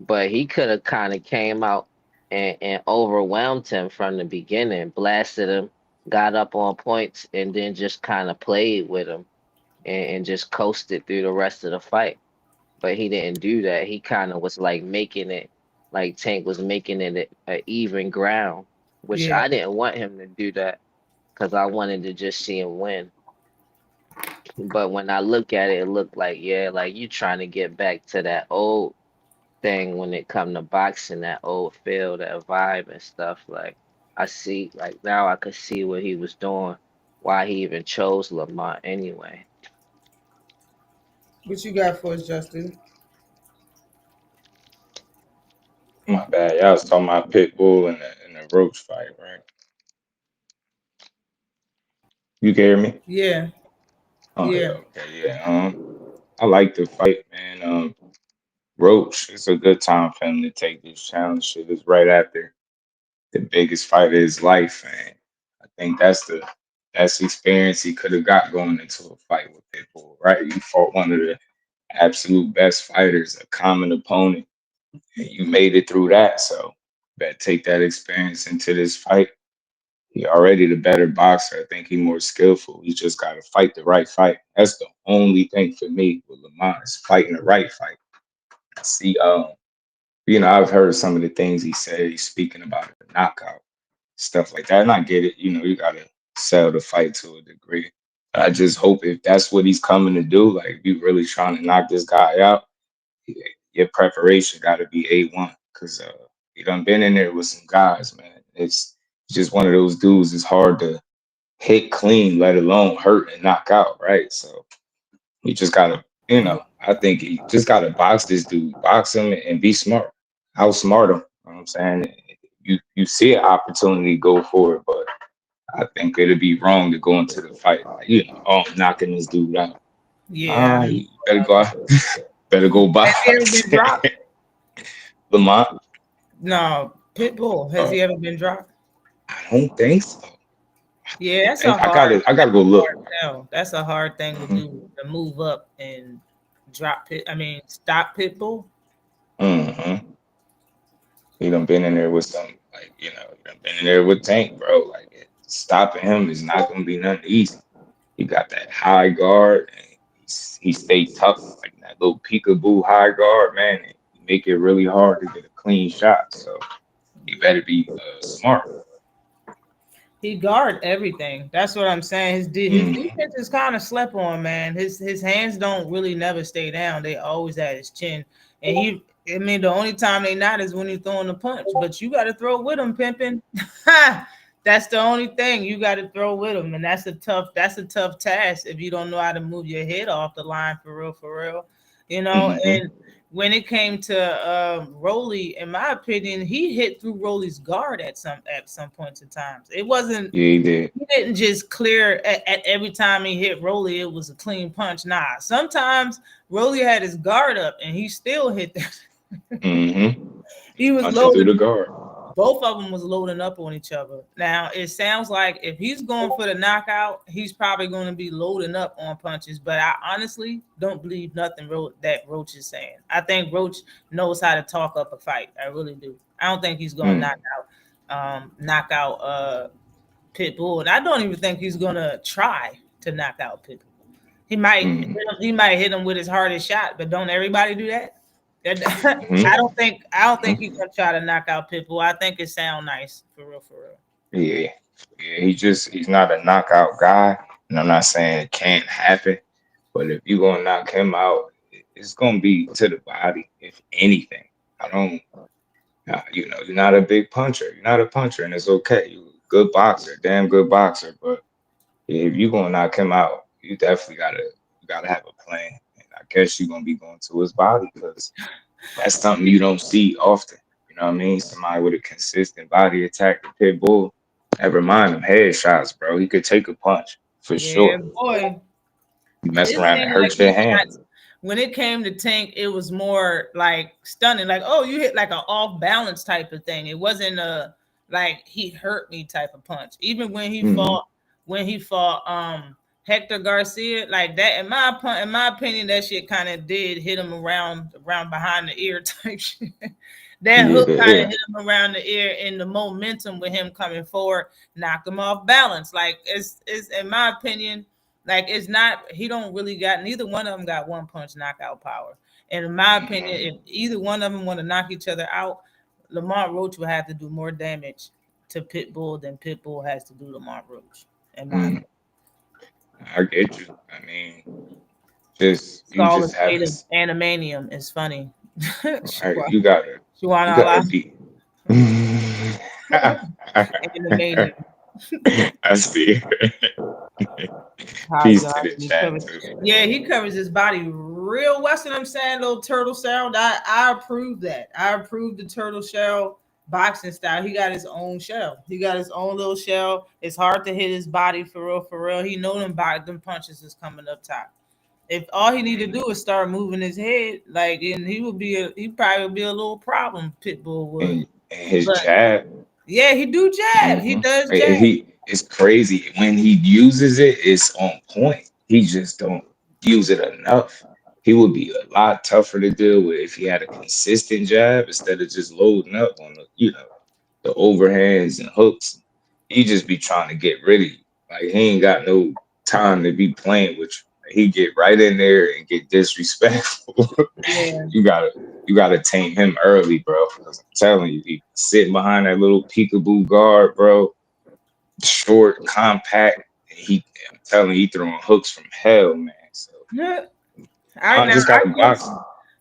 But he could have kind of came out and overwhelmed him from the beginning, blasted him, got up on points, and then just kind of played with him and just coasted through the rest of the fight, but he didn't do that. He kind of was like making it, like Tank was making it a even ground, which Yeah. I didn't want him to do that because I wanted to just see him win. But when I look at it, it looked like, yeah, like you trying to get back to that old thing when it come to boxing, that old feel, that vibe and stuff. Like I see, like now I could see what he was doing, why he even chose Lamont anyway. What you got for us, Justin? My bad. Y'all was talking about Pitbull and the Roach fight, right? You can hear me? Yeah. Oh yeah, Yeah. okay, yeah. I like the fight, man. Roach, it's a good time for him to take this challenge. Shit is right after the biggest fight of his life, and I think that's the best experience he could have got going into a fight with Pitbull, right? You fought one of the absolute best fighters, a common opponent, and you made it through that. So, better take that experience into this fight. He already the better boxer. I think he more skillful. He just got to fight the right fight. That's the only thing for me with Lamont is fighting the right fight. See, I've heard some of the things he said. He's speaking about a knockout, stuff like that, and I get it. You got to sell the fight to a degree. I just hope if that's what he's coming to do, like if you really trying to knock this guy out, your preparation got to be A1 because you done been in there with some guys, man. It's just one of those dudes. It's hard to hit clean, let alone hurt and knock out, right? So you just gotta, I think he just gotta box this dude, box him and be smart, outsmart him. You know what I'm saying? You see an opportunity, go for it, but I think it'd be wrong to go into the fight like, oh, I'm knocking this dude out. Yeah. You better go out, better go Has he ever been box. dropped? Lamont, No. Pitbull. Has uh, he ever been dropped? I don't think so. Yeah, I that's a think I hard. gotta I That's gotta go a look. hard tell. That's a hard thing to Hmm. do. To move up and drop pit. I mean, stop Pitbull. Hmm. He done been in there with some, like, he done been in there with Tank, bro. Like, stopping him is not going to be nothing easy. He got that high guard, and he stay tough, like that little peekaboo high guard, man. And he make it really hard to get a clean shot. So he better be smart. He guard everything. That's what I'm saying. His Hmm. defense is kind of slept on, man. His hands don't really never stay down. They always at his chin. And he, I mean, the only time they not is when he's throwing the punch. But you got to throw with him, pimping. That's the only thing you got to throw with him, and that's a tough task if you don't know how to move your head off the line for real, for real. You know, Hmm. and when it came to Rolly, in my opinion, he hit through Rolly's guard at some points in times. It wasn't Yeah, he did. he didn't just clear at every time he hit Rolly, it was a clean punch. Nah, sometimes Rolly had his guard up and he still hit that. Mm-hmm. He was Punching through loading. the guard. Both of them was loading up on each other. Now it sounds like if he's going for the knockout, he's probably going to be loading up on punches. But I honestly don't believe nothing that Roach is saying. I think Roach knows how to talk up a fight. I really do. I don't think he's going to Mm, knock out Pitbull, and I don't even think he's going to try to knock out Pitbull. mm, He might hit him with his hardest shot, but don't everybody do that? hmm I don't think he's gonna try to knock out Pitbull. I think it sound nice for real, for real. Yeah. Yeah, he's not a knockout guy. And I'm not saying it can't happen, but if you're gonna knock him out, it's gonna be to the body, if anything. I don't you're not a big puncher. You're not a puncher, and it's okay. You're a good boxer, damn good boxer. But if you're gonna knock him out, you gotta have a plan. And I guess you're gonna be going to his body because that's something you don't see often. You know what I mean? Somebody with a consistent body attack, the pit bull. Never mind them headshots, bro. He could take a punch for Yeah, sure. boy. You mess It around and seemed like hurt your his hand. shots when it came to Tank, it was more like stunning, like, oh, you hit like an off balance type of thing. It wasn't a like he hurt me type of punch. Even Mm-hmm. when he fought Hector Garcia, like that, in my opinion, that shit kind of did hit him around behind the ear type shit. That Yeah, hook kind of yeah. hit him around the ear, and the momentum with him coming forward knocked him off balance. Like it's in my opinion, like it's not he don't really got neither one of them got one punch knockout power. And in my opinion, Mm-hmm. if either one of them want to knock each other out, Lamont Roach will have to do more damage to Pitbull than Pitbull has to do Lamont Roach. In my Mm, opinion. I get you. I mean, just It's you called a just state of haven't. animanium. It's funny. Right, Shawan you Allah. gotta be. Animanium. I see. How Peace to God the he chat covers. too. Yeah, he covers his body real well. I'm saying, little turtle sound. I approve that. I approve the turtle shell boxing style. He got his own shell. He got his own little shell. It's hard to hit his body for real, for real. He know them punches is coming up top. If all he need to Mm. do is start moving his head, like, and he probably would be a little problem. Pitbull would, And his but jab. yeah, he do jab. He Hmm. does jab. He it's crazy when he uses it. It's on point. He just don't use it enough. He would be a lot tougher to deal with if he had a consistent jab instead of just loading up on the overhands and hooks. He just be trying to get rid of you. Like he ain't got no time to be playing with you. He get right in there and get disrespectful. Yeah. you gotta you gotta tame him early, bro. Because I'm telling you, he sitting behind that little peekaboo guard, bro. Short, compact. I'm telling you, he throwing hooks from hell, man. So Yeah. I Lamont now just I gotta can box.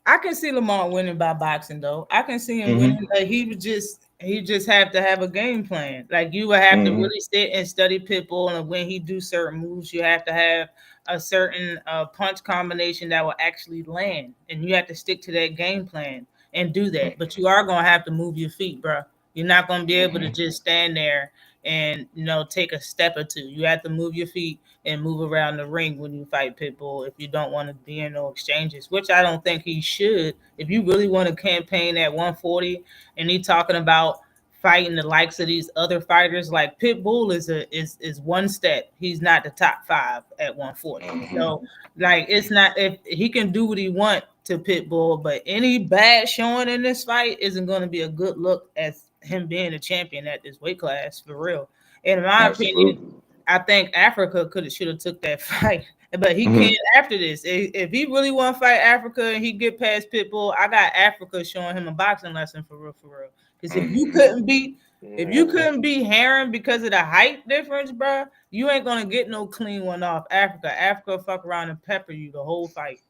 I can see Lamar winning by boxing though. I can see him winning. Hmm. Like he just have to have a game plan. Like you would have to Hmm. really sit and study Pitbull, and when he do certain moves, you have to have a certain punch combination that will actually land, and you have to stick to that game plan and do that. But you are gonna have to move your feet, bro. You're not gonna be able to Hmm. just stand there and take a step or two. You have to move your feet and move around the ring when you fight Pitbull if you don't want to be in no exchanges, which I don't think he should. If you really want to campaign at 140 and he talking about fighting the likes of these other fighters, like Pitbull is one step. He's not the top five at 140. Hmm. So like it's not if he can do what he want to Pitbull, but any bad showing in this fight isn't going to be a good look as him being a champion at this weight class for real. In my opinion, Absolutely. I think Africa could have should have took that fight, but he Hmm. can't after this. If he really want to fight Africa and he get past Pitbull, I got Africa showing him a boxing lesson for real, for real. Because Hmm. if you Mhm. couldn't beat Heron because of the height difference, bro, you ain't gonna get no clean one off Africa. Africa fuck around and pepper you the whole fight.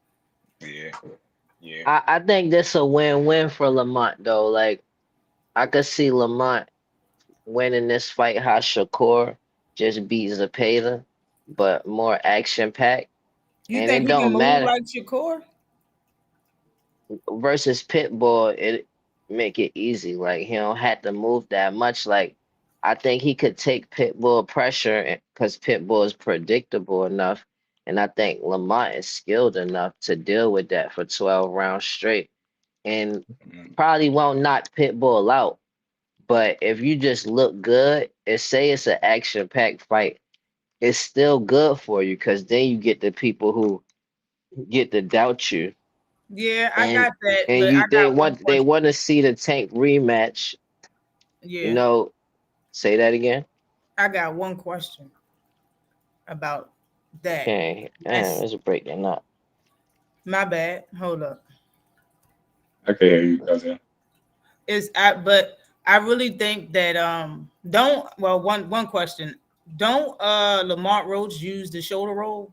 Yeah. Yeah. I think this a win-win for Lamont though. Like I could see Lamont winning this fight how Shakur just beat Zepeda, but more action packed. You And think it he can don't move matter. like Shakur? versus Pitbull, it make it easy. Like he don't have to move that much. Like I think he could take Pitbull pressure because Pitbull is predictable enough, and I think Lamont is skilled enough to deal with that for 12 rounds straight, and Mm, probably won't knock Pitbull out. But if you just look good, and say it's an action-packed fight, it's still good for you because then you get the people who get to doubt you Yeah, I and got that, and but I you got one they question. want to see the Tank rematch. You Yeah, know, say that again. I got one question about that. Okay, damn, That's let's break that up. my bad. Hold up. I can hear you, cousin. But I really think that don't well one question. Don't Lamont Roach use the shoulder roll?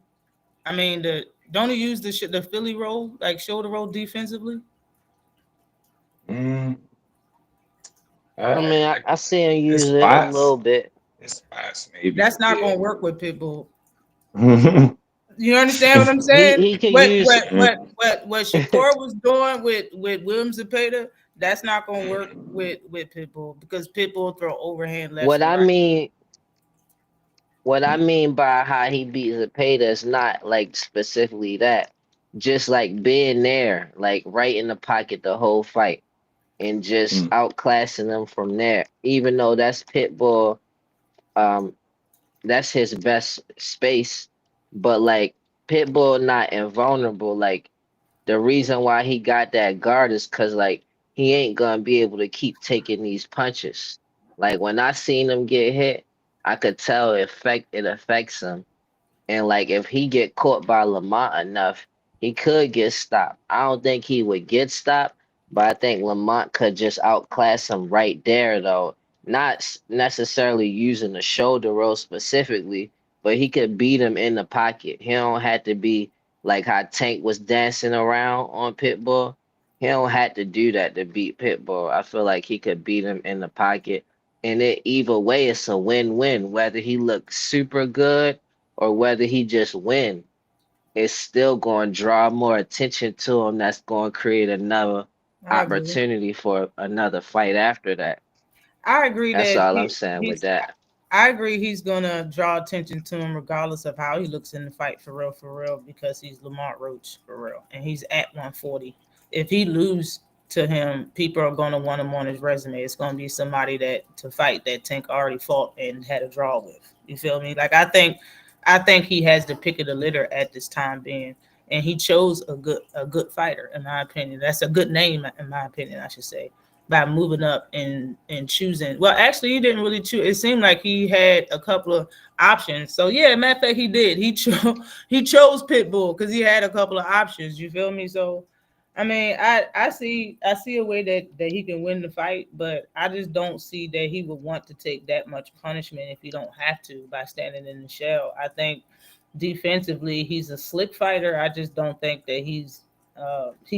I mean the don't he use the Philly roll, like shoulder roll defensively? Mm, I mean, I, I see him it's use it a spots. little bit. It's spots, maybe. That's not Yeah. gonna work with Pitbull. Mm, You understand what I'm He saying? he can use. What Shakur was doing with Williams and Zepeda, that's not gonna work mm, with Pitbull because Pitbull throw overhand left What and I right. mean, what I mean by how he beat Zepeda is not like specifically that. Just like being there, like right in the pocket the whole fight, and just mm, outclassing them from there. Even though that's Pitbull, um, that's his best space. But like Pitbull not invulnerable. Like the reason why he got that guard is because like he ain't gonna be able to keep taking these punches. Like when I seen him get hit, I could tell it affects him. And like if he get caught by Lamont enough, he could get stopped. I don't think he would get stopped, but I think Lamont could just outclass him right there though. Not necessarily using the shoulder roll specifically, but he could beat him in the pocket. He don't have to be like how Tank was dancing around on Pitbull. He don't have to do that to beat Pitbull. I feel like he could beat him in the pocket. And it either way, it's a win-win. Whether he looks super good or whether he just win, it's still going to draw more attention to him. That's going to create another I agree. opportunity for another fight after that. I agree That's that all I'm saying with that. I agree he's gonna draw attention to him regardless of how he looks in the fight for real, because he's Lamont Roach for real, and he's at 140. If he lose to him, people are gonna want him on his resume. It's gonna be somebody that to fight that Tank already fought and had a draw with. You feel me? Like I think he has the pick of the litter at this time being, and he chose a good fighter in my opinion. That's a good name in my opinion, I should say, by moving up and choosing. Well, actually, he didn't really choose. It seemed like he had a couple of options. So yeah, matter of fact, he did. He chose Pitbull because he had a couple of options. You feel me? So, I mean, I see a way that he can win the fight, but I just don't see that he would want to take that much punishment if he don't have to by standing in the shell. I think defensively, he's a slick fighter. I just don't think that he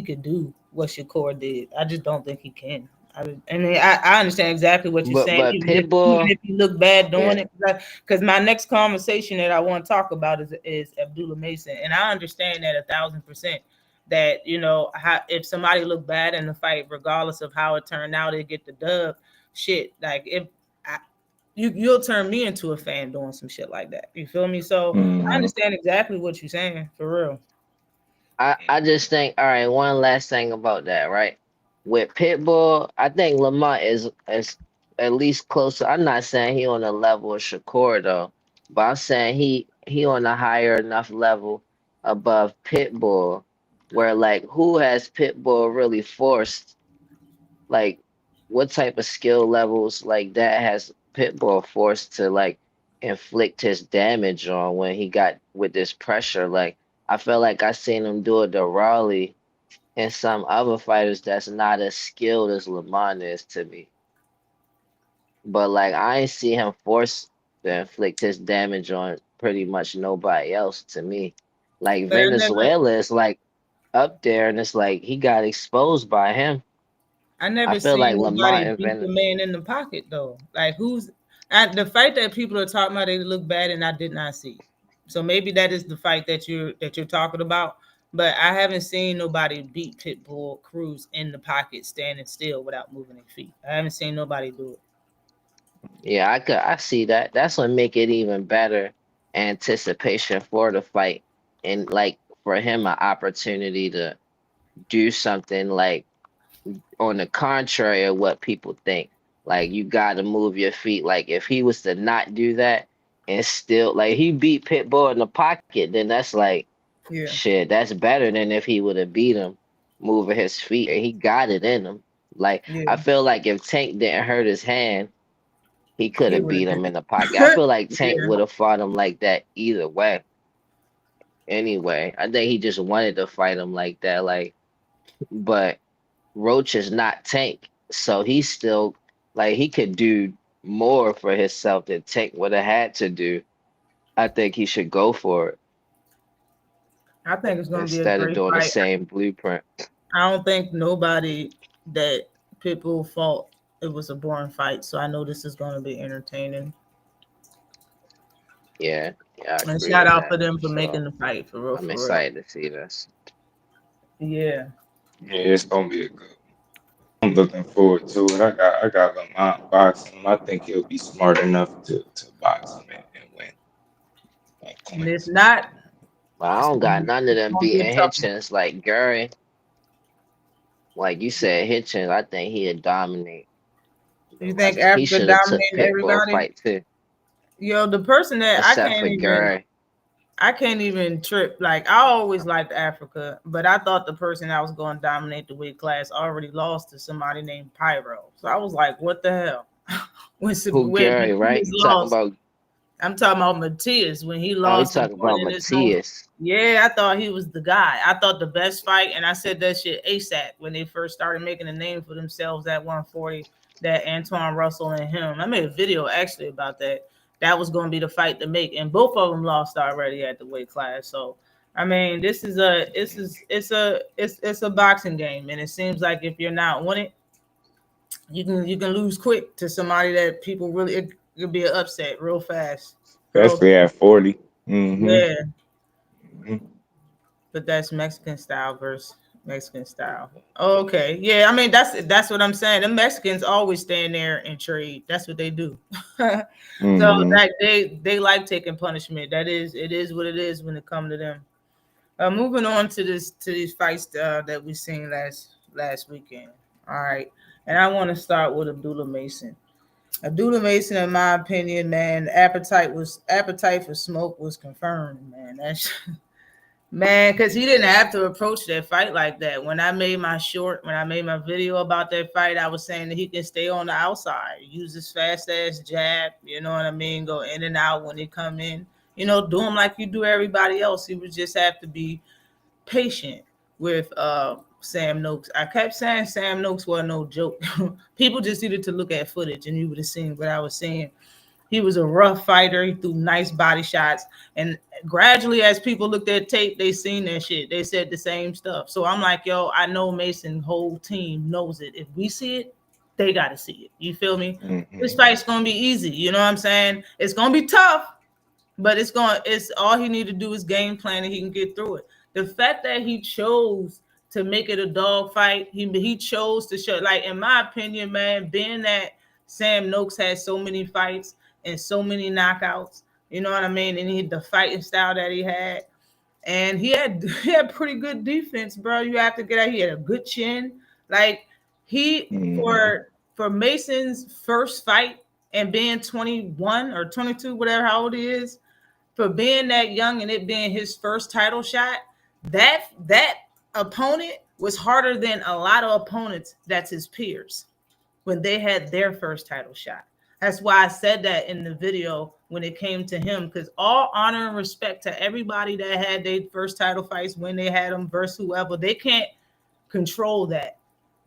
could do what Shakur did. I just don't think he can. I mean, I understand exactly what you're saying. But Even Pitbull, if you look bad doing yeah. it, because my next conversation that I want to talk about is Abdullah Mason, and I understand that 1,000%. That if somebody look bad in the fight, regardless of how it turned out, they get the dub. Shit, like if I, you'll turn me into a fan doing some shit like that. You feel me? So I mm, understand exactly what you're saying for real. I just think, all right, one last thing about that, right? With Pitbull, I think Lamont is at least closer. I'm not saying he on the level of Shakur though, but I'm saying he on a higher enough level above Pitbull, where like who has Pitbull really forced? Like what type of skill levels like that has Pitbull forced to like inflict his damage on when he got with this pressure? Like I feel like I seen him do it to Raleigh and some other fighters that's not as skilled as Lamont is to me. But like I ain't see him force to inflict his damage on pretty much nobody else to me. Like But Venezuela is like up there and it's like he got exposed by him. I I never feel like seen Lamont nobody and beat the man in the pocket though. Like who's at the fight that people are talking about? They look bad, and I did not see. So maybe that is the fight that you're talking about. But I haven't seen nobody beat Pitbull Cruz in the pocket, standing still without moving their feet. I haven't seen nobody do it. Yeah, I see that. That's what make it even better anticipation for the fight. And like for him an opportunity to do something like on the contrary of what people think. Like you gotta move your feet. Like if he was to not do that and still like he beat Pitbull in the pocket, then that's like Yeah, shit, that's better than if he would have beat him moving his feet and he got it in him. Like I yeah, feel like if Tank didn't hurt his hand, he could he have would beat have him did in the pocket. I it. feel like Tank Yeah, would have fought him like that either way. Anyway, I think he just wanted to fight him like that. Like, but Roach is not Tank, so he's still like he could do more for himself than Tank would have had to do. I think he should go for it I think it's gonna be a instead of great doing the fight. same blueprint. I don't think nobody that Pitbull fought it was a boring fight. So I know this is gonna be entertaining. Yeah, yeah, I And agree shout with out that for them for for sure. making the fight for real, I'm for real. excited to see this. Yeah. Yeah, it's gonna be a good. I'm looking forward to it. I got Lamont boxing him. I think he'll be smart enough to box him and win by And if points. not, But I don't got none of it's them gonna be a beating tough one. Hitchens like Gary. Like you said, Hitchens, I think he'd dominate the You think rest. He Africa should have took dominating Pitbull everybody? fight too, Yo, the person that except for Gary. I can't even trip. Like I always liked Africa, but I thought the person that was going to dominate the weight class already lost to somebody named Pyro. So I was like, what the hell? Who When Gary, right? Matthias You talking lost, about? I'm talking about Matthias when he Oh, you lost and talking about pointing his nose. Matias? Yeah, I thought he was the guy. I thought the best fight, and I said that shit ASAP when they first started making a name for themselves at 140. That Antoine Russell and him. I made a video actually about that. That was going to be the fight to make, and both of them lost already at the weight class. So, I mean, it's a boxing game, and it seems like if you're not on it, you can lose quick to somebody that people really it could be an upset real fast, real Especially at 40. Mm-hmm. yeah. Mm-hmm. But that's Mexican style versus Mexican style. Okay, yeah. I mean that's what I'm saying. The Mexicans always stand there and trade. That's what they do. So Mm-hmm. that they like taking punishment. That is it is what it is when it comes to them. Moving on to these fights that we seen last weekend. All right, and I want to start with Abdullah Mason. Abdullah Mason, in my opinion, man, appetite for smoke was confirmed, man. That's Man, because he didn't have to approach that fight like that. When I made my video about that fight, I was saying that he can stay on the outside, use his fast ass jab, you know what I mean? Go in and out when he come in. Do him like you do everybody else. He would just have to be patient with Sam Noakes. I kept saying Sam Noakes wasn't no joke. People just needed to look at footage and you would have seen what I was saying. He was a rough fighter. He threw nice body shots. And gradually, as people looked at tape, they seen that shit. They said the same stuff. So I'm like, yo, I know Mason's whole team knows it. If we see it, they got to see it. You feel me? This Mm-hmm. fight's going to be easy. You know what I'm saying? It's going to be tough, but it's all he need to do is game plan and he can get through it. The fact that he chose to make it a dog fight, he chose to show, like, in my opinion, man, being that Sam Noakes had so many fights and so many knockouts, you know what I mean, and the fighting style that he had, and he had pretty good defense, bro. You have to get out. He had a good chin, like he Mm-hmm. for Mason's first fight and being 21 or 22, whatever how old he is, for being that young and it being his first title shot, that opponent was harder than a lot of opponents that's his peers when they had their first title shot. That's why I said that in the video when it came to him, because all honor and respect to everybody that had their first title fights when they had them versus whoever. They can't control that.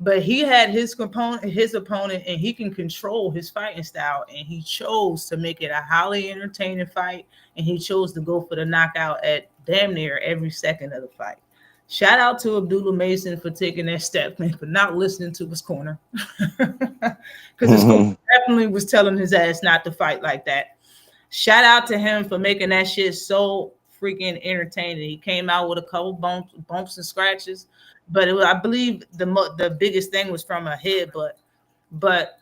But he had his opponent, and he can control his fighting style. And he chose to make it a highly entertaining fight, and he chose to go for the knockout at damn near every second of the fight. Shout out to Abdullah Mason for taking that step and for not listening to his corner, because his corner Mm-hmm. definitely was telling his ass not to fight like that. Shout out to him for making that shit so freaking entertaining. He came out with a couple bumps and scratches, but I believe the biggest thing was from a headbutt. But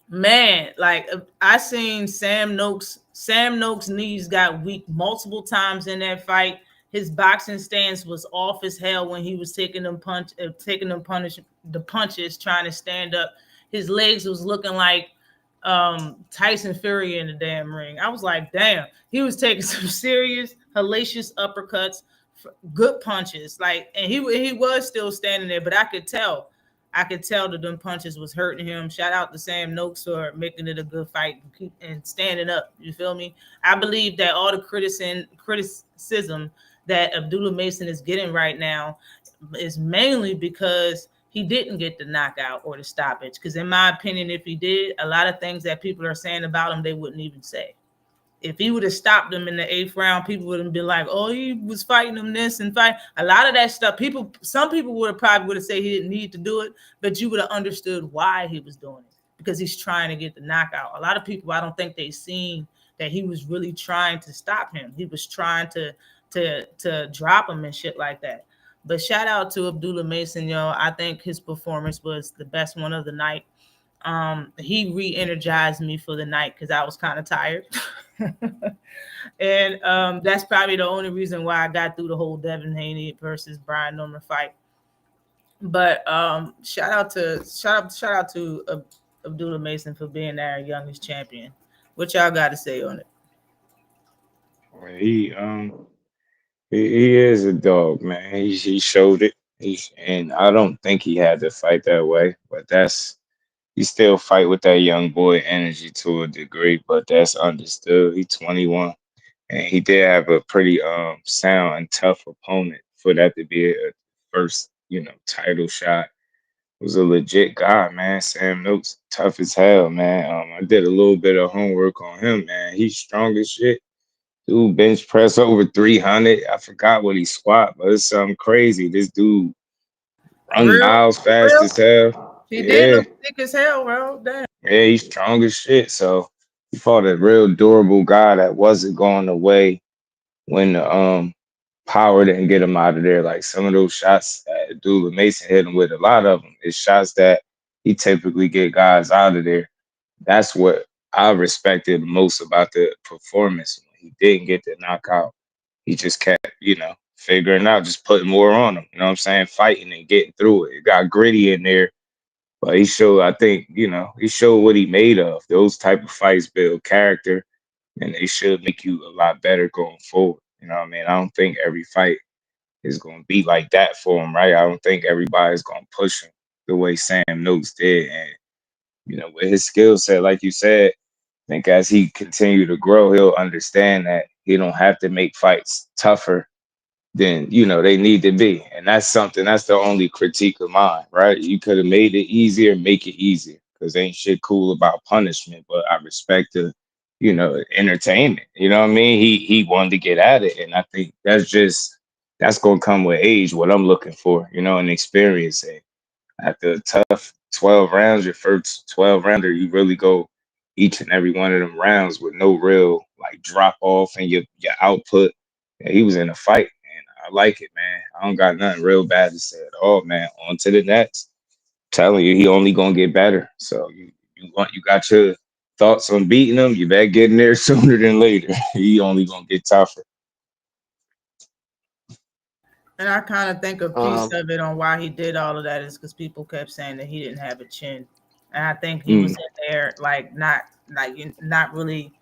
man, like I seen Sam Noakes. Sam Noakes' knees got weak multiple times in that fight. His boxing stance was off as hell when he was taking them the punches, trying to stand up. His legs was looking like Tyson Fury in the damn ring. I was like, damn, he was taking some serious hellacious uppercuts, good punches. Like, and he was still standing there, but I could tell that them punches was hurting him. Shout out to Sam Noakes for making it a good fight and standing up. You feel me? I believe that all the criticism that Abdullah Mason is getting right now is mainly because he didn't get the knockout or the stoppage. Because in my opinion, if he did, a lot of things that people are saying about him, they wouldn't even say. If he would have stopped him in the eighth round, people would have been like, "Oh, he was fighting him this and fight." A lot of that stuff, some people would have probably would have said he didn't need to do it, but you would have understood why he was doing it because he's trying to get the knockout. A lot of people, I don't think they seen that he was really trying to stop him. He was trying to drop him and shit like that. But shout out to Abdullah Mason, yo. I think his performance was the best one of the night. He re-energized me for the night because I was kind of tired. And that's probably the only reason why I got through the whole Devin Haney versus Brian Norman fight. But shout out to Abdullah Mason for being our youngest champion. What y'all got to say on it? Well, he is a dog, man. He showed it. And I don't think he had to fight that way, but that's he still fight with that young boy energy to a degree, but that's understood. He's 21, and he did have a pretty sound and tough opponent for that to be a first, title shot. Was a legit guy, man. Sam Noakes, tough as hell, man. I did a little bit of homework on him, man. He's strong as shit. Dude, bench press over 300. I forgot what he squat, but it's something crazy. This dude run Real, miles fast real. as hell. He did Yeah, look thick as hell, bro. Damn. yeah, he's strong as shit. So he fought a real durable guy that wasn't going away when the power didn't get him out of there. Like some of those shots that Dula Mason hit him with, a lot of them is shots that he typically get guys out of there. That's what I respected most about the performance. When he didn't get the knockout, he just kept, figuring out, just putting more on him. You know what I'm saying? Fighting and getting through it. It got gritty in there, but he showed, I think, he showed what he made of. Those type of fights build character, and they should make you a lot better going forward. You know what I mean? I don't think every fight is going to be like that for him, right? I don't think everybody's going to push him the way Sam Noakes did. And, with his skill set, like you said, I think as he continue to grow, he'll understand that he don't have to make fights tougher than they need to be. And that's something, that's the only critique of mine, right? You could have made it easier, make it easier, because ain't shit cool about punishment. But I respect the entertainment. You know what I mean? He wanted to get at it, and I think that's gonna come with age, what I'm looking for, and experience. And after a tough 12 rounds, your first 12 rounder, you really go each and every one of them rounds with no real like drop off in your output. Yeah, he was in a fight, and I like it, man. I don't got nothing real bad to say at all, man. On to the next. Telling you, he only gonna get better. So you got your thoughts on beating him. You better get in there sooner than later. He only gonna get tougher. And I kind of think a piece Um, of it on why he did all of that is because people kept saying that he didn't have a chin, and I think he was Mm, in there like not really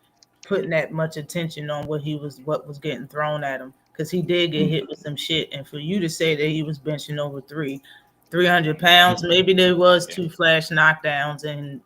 putting that much attention on what was getting thrown at him because he did get mm, hit with some shit. And for you to say that he was benching over 300 pounds, maybe there was yeah. two flash knockdowns, and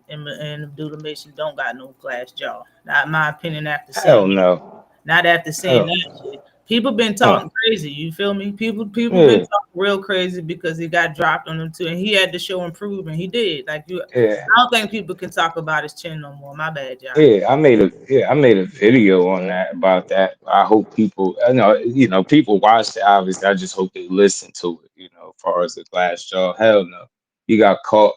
Abdullah Mason don't got no flash jaw. Not in my opinion. After Hell seeing no. not after seeing Hell, that shit. People been talking hell. crazy. You feel me? People been Yeah, talking real crazy because he got dropped on him too, and he had to show improvement. He did. Like you, yeah. I don't think people can talk about his chin no more. My bad, y'all. I made a video on that about that. I hope people, people watched it. Obviously, I just hope they listen to it. As far as the glass jaw, hell no, you got caught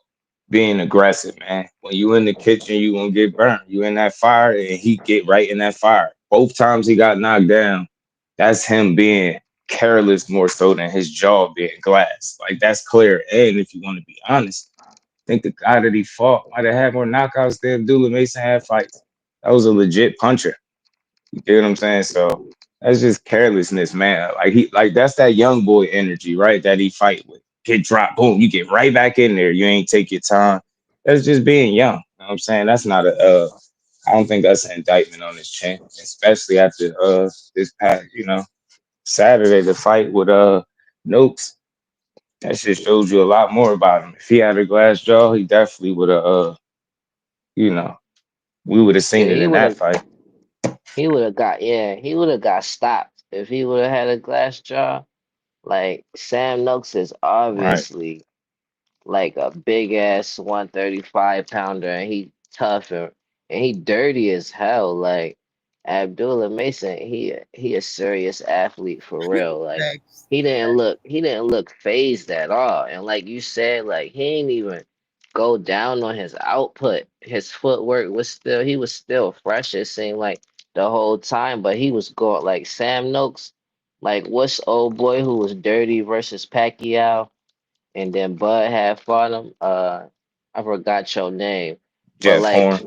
being aggressive, man. When you in the kitchen, you gonna get burned. You in that fire, and he get right in that fire. Both times he got knocked down. That's him being careless more so than his jaw being glass. Like that's clear. And if you want to be honest, I think the guy that he fought might have had more knockouts than Abdullah Mason had fights. That was a legit puncher. You get what I'm saying? So that's just carelessness, man. Like he like that's that young boy energy, right? That he fight with. Get dropped, boom, you get right back in there. You ain't take your time. That's just being young. You know what I'm saying? That's not a I don't think that's an indictment on his chin, especially after this past, Saturday the fight with Noakes. That shit shows you a lot more about him. If he had a glass jaw, he definitely would have you know, we would have Yeah, seen it in that fight. he would have got stopped if he would have had a glass jaw. Like Sam Noakes is Right. obviously like a big ass 135 pounder, and he tough, and he dirty as hell. Like Abdullah Mason, he a serious athlete for real. Like Facts. he didn't look phased at all. And like you said, like he ain't even go down on his output. His footwork was still he was still fresh, it seemed like the whole time, but he was going like Sam Noakes, like what's old boy who was dirty versus Pacquiao, and then Bud had fought him. I forgot your name, but Jeff like Horn.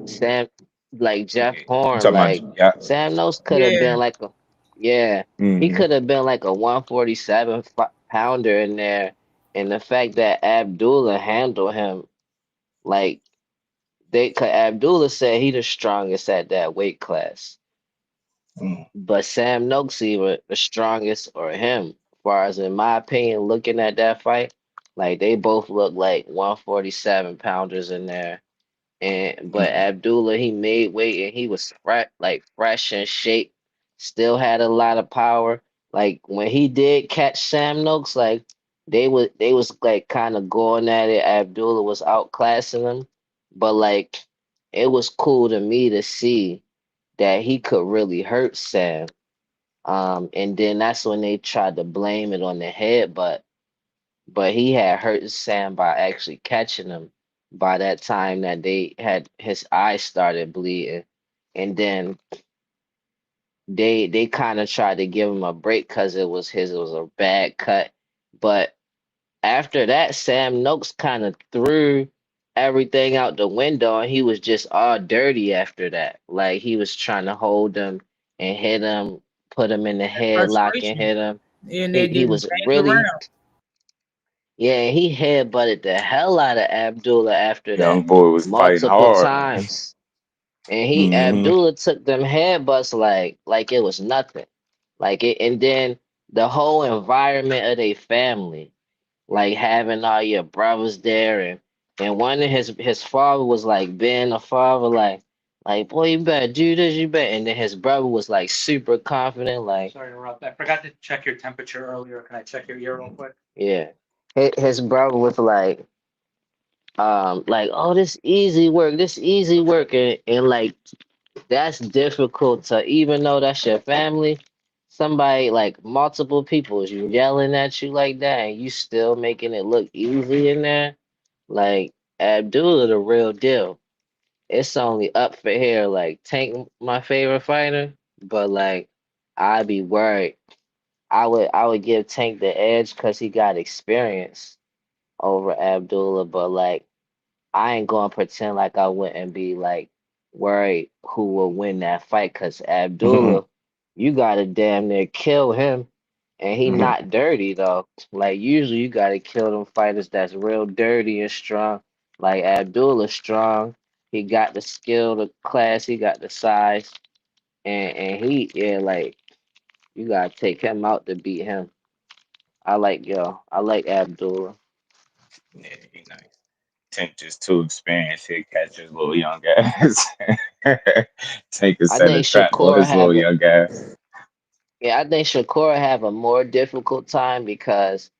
Sam, like Jeff You Horn, talking like about, yeah. Sam Nose could have Yeah, been like a, yeah, he Hmm. could have been like a 147 pounder in there, and the fact that Abdullah handled him like cause Abdullah said he the strongest at that weight class, Mm. but Sam Noakes either the strongest or him. As far as in my opinion, looking at that fight, like they both look like 147 pounders in there. And but Mm. Abdullah, he made weight and he was fresh in shape, still had a lot of power. Like when he did catch Sam Noakes, like they was like kind of going at it. Abdullah was outclassing him, but like it was cool to me to see that he could really hurt Sam. And then that's when they tried to blame it on the head, but he had hurt Sam by actually catching him by that time that they had his eyes started bleeding. And then they kind of tried to give him a break because it was a bad cut. But after that, Sam Noakes kind of threw everything out the window and he was just all dirty after that. Like he was trying to hold him and hit him, put him in the that headlock and frustration. hit him. And they He getting was banged really, around. yeah, he headbutted the hell out of Abdullah after that Young boy was fighting multiple hard. times. And he Hmm. Abdullah took them headbutts like it was nothing. Like it, and then the whole environment of their family, like having all your brothers there, and one of his father was like being a father, like boy, you better do this, you better. And then his brother was like super confident, like Sorry to interrupt. I forgot to check your temperature earlier. Can I check your ear real quick? yeah. His brother was like, oh, this easy work, and like that's difficult to, even though that's your family, somebody like multiple people is yelling at you like that and you still making it look easy in there. Like Abdullah the real deal. It's only up for here. Like Tank my favorite fighter, but like I'd be worried. I would give Tank the edge because he got experience over Abdullah, but like I ain't gonna pretend like I wouldn't be like worried who will win that fight, because Hmm. Abdullah, you gotta damn near kill him, and he Hmm. not dirty though. Like usually you gotta kill them fighters that's real dirty and strong. Like Abdullah strong, he got the skill, the class, he got the size, and he, yeah, like you gotta take him out to beat him. I like Abdullah. Yeah, he nice. Tank just too experienced. He'll catch his little young ass. Tank a I set think of trap for Shakur his little have a young ass. Yeah, I think Shakur have a more difficult time because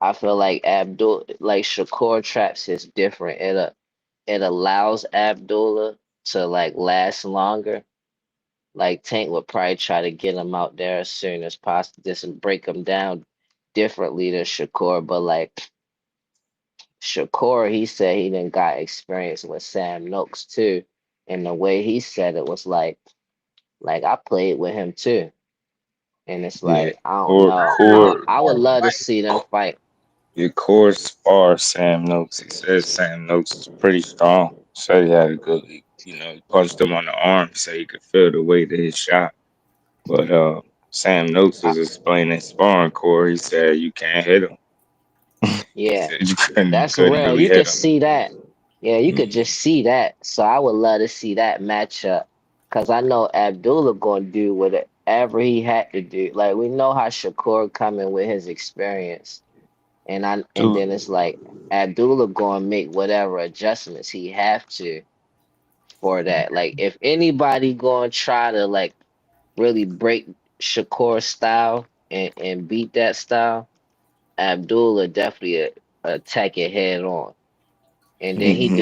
I feel like Shakur traps is different. It allows Abdullah to like last longer. Like Tank would probably try to get him out there as soon as possible, just break him down differently than Shakur. But like Shakur, he said he didn't got experience with Sam Noakes too, and the way he said it was like I played with him too. and it's Yeah, like I don't core, know. core, I would love to see them fight. your core spar Sam Noakes. He says Sam Noakes is pretty strong. So he had a good, he punched him on the arm. He said he could feel the weight of his shot. But Sam Noakes I, was explaining sparring core. He said you can't hit him. He yeah, said you that's couldn't real. really You could hit him. see that. Yeah, you could Mhm. just see that. So I would love to see that matchup because I know Abdullah going to do whatever he had to do. Like we know how Shakur coming with his experience, and Dude, then it's like Abdullah going to make whatever adjustments he have to for that. Like if anybody going to try to like really break Shakur's style and beat that style, Abdullah definitely attack it head on. And then hmm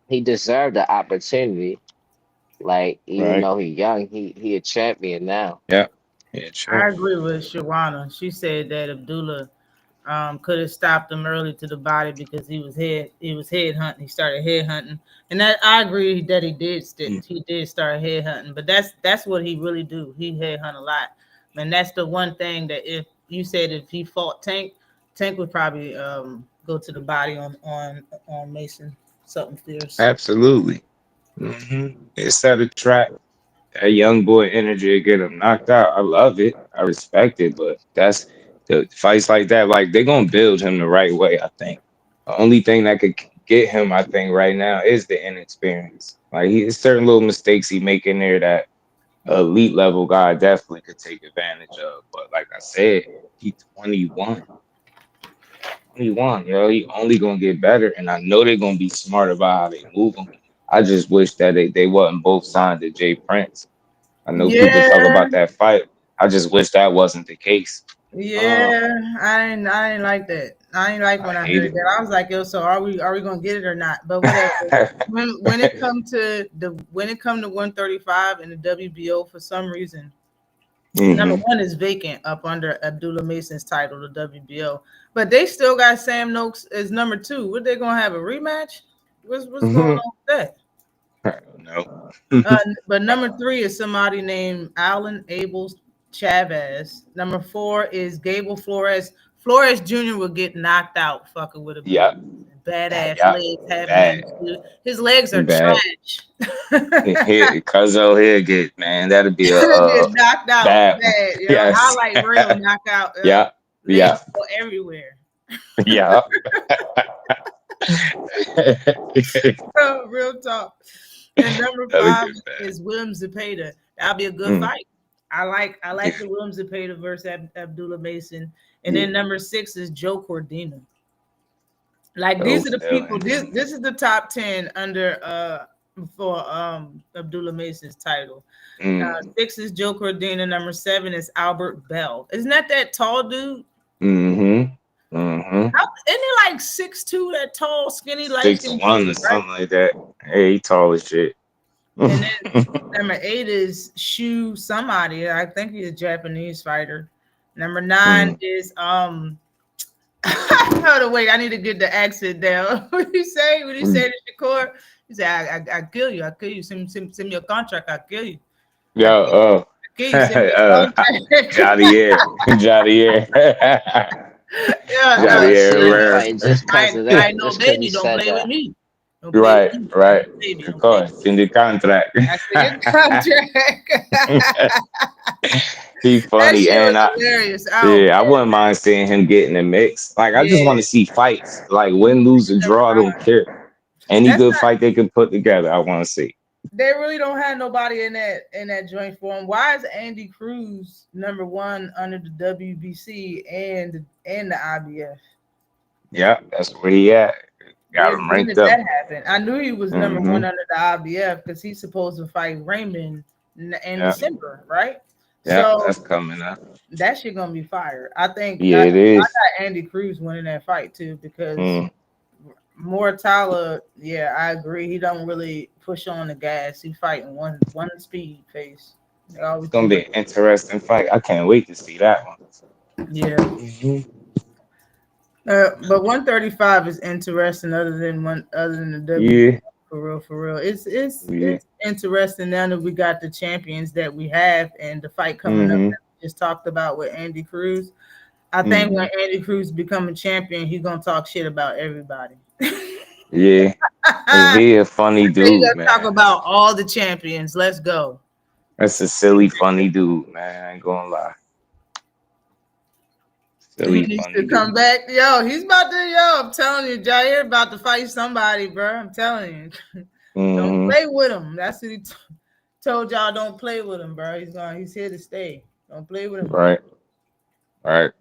he deserved the opportunity. Like even right? though he young, he a champion now. Yeah, yeah, I sure. agree with Shawana. She said that Abdullah could have stopped him early to the body because he was head hunting. He started head hunting, and that I agree that he did start head hunting. But that's what he really do. He head hunt a lot, and that's the one thing that if you said if he fought Tank would probably go to the body on Mason something fierce. Absolutely. It set a trap. That young boy energy to get him knocked out. I love it. I respect it. But that's the fights like that. Like they're gonna build him the right way. I think the only thing that could get him, I think, right now is the inexperience. Like certain little mistakes he make in there that a elite level guy definitely could take advantage of. But like I said, he 21. 21, yo. He only gonna get better, and I know they're gonna be smart about how they move him. I just wish that they wasn't both signed to Jay Prince. I know people talk Yeah, about that fight. I just wish that wasn't the case. Um, yeah, I didn't like that. I didn't like I when I hate heard it. that. I was like, yo, so are we gonna get it or not? But whatever. When it come to 135 in the WBO, for some reason, number hmm one is vacant up under Abdullah Mason's title, the WBO. But they still got Sam Noakes as number two. What they gonna have a rematch? What's going hmm on with that? I don't know. Uh, but number three is somebody named Alan Abel Chavez. Number four is Gable Flores. Flores Jr. will get knocked out fucking with Abdullah. Yeah, Badass yeah, legs having bad, that. His legs are bad. trash. Here, Cuzzo here get man. That'll be a Get knocked out bad one. bad, yo. Yes. Highlight reel knockout. Yeah, Legs yeah, go everywhere. yeah. Real talk. And number That'll five get bad. is William Zepeda. That'll be a good Mm, fight. I like yeah, the William Zepeda versus Abdullah Mason. And yeah. then number six is Joe Cordina. Like these So are the people. feeling. This is the top 10 under for Abdullah Mason's title. Mm, Six is Joe Cordina. Number seven is Albert Bell. Isn't that tall dude? mm-hmm. Mm-hmm. Isn't he like 6'2", that tall, skinny, light skinned 6'1" dude, or right? something like that. Hey, he tall as shit. And then number eight is Shu somebody. I think he's a Japanese fighter. Number nine Mm, is hold on, wait, I need to get the accent down. What do you say? What do you say mm. to Shakur? He said, I kill you, I kill you. Send me a contract, I kill you. Yo, I kill you, oh, I kill you, send me a contract. Jadier, Jadier, Yeah, I no, want to Jadier see him Rare. fight just I because of I that, know just because he baby, don't said play with that. me. Don't play with Right, me. I right. know baby, Of don't play with course, in the contract. me. I see your contract. He That funny, shit was and hilarious. Oh yeah, I man, wouldn't mind seeing him get in the mix. Like, I just want to yeah. see fights. Like, win, lose, or Number draw, I don't nine. care. Any That's good not. fight they can put together, I want to see. They really don't have nobody in that joint form. Why is Andy Cruz number one under the WBC and the IBF? Yeah, that's where he at. Got him When ranked did up. that happen? I knew he was number Hmm one under the IBF because he's supposed to fight Raymond in Yeah, December, right? yeah, So that's coming up. that shit gonna be fire. I think Yeah, I it is. got Andy Cruz winning that fight too because Mm. Mortala, yeah, I agree. He don't really push on the gas. He fighting one speed pace. They It's always too gonna be much. an interesting fight. I can't wait to see that one. Yeah. Hmm But 135 is interesting other than the Yeah, WBO, for real, for real. It's yeah. it's interesting now that we got the champions that we have and the fight coming up hmm that we just talked about with Andy Cruz. I think Hmm. when Andy Cruz become a champion, he's gonna talk shit about everybody. Yeah, and he a funny He's dude, gonna talk man. about all the champions. Let's go. That's a silly, funny dude, man. I ain't gonna lie. He Silly, needs funny to come dude. back. Yo, he's about to, I'm telling you, Jair about to fight somebody, bro. I'm telling you. Don't Hmm. play with him. That's what he told y'all. Don't play with him, bro. He's here to stay. Don't play with him, Right, people. right.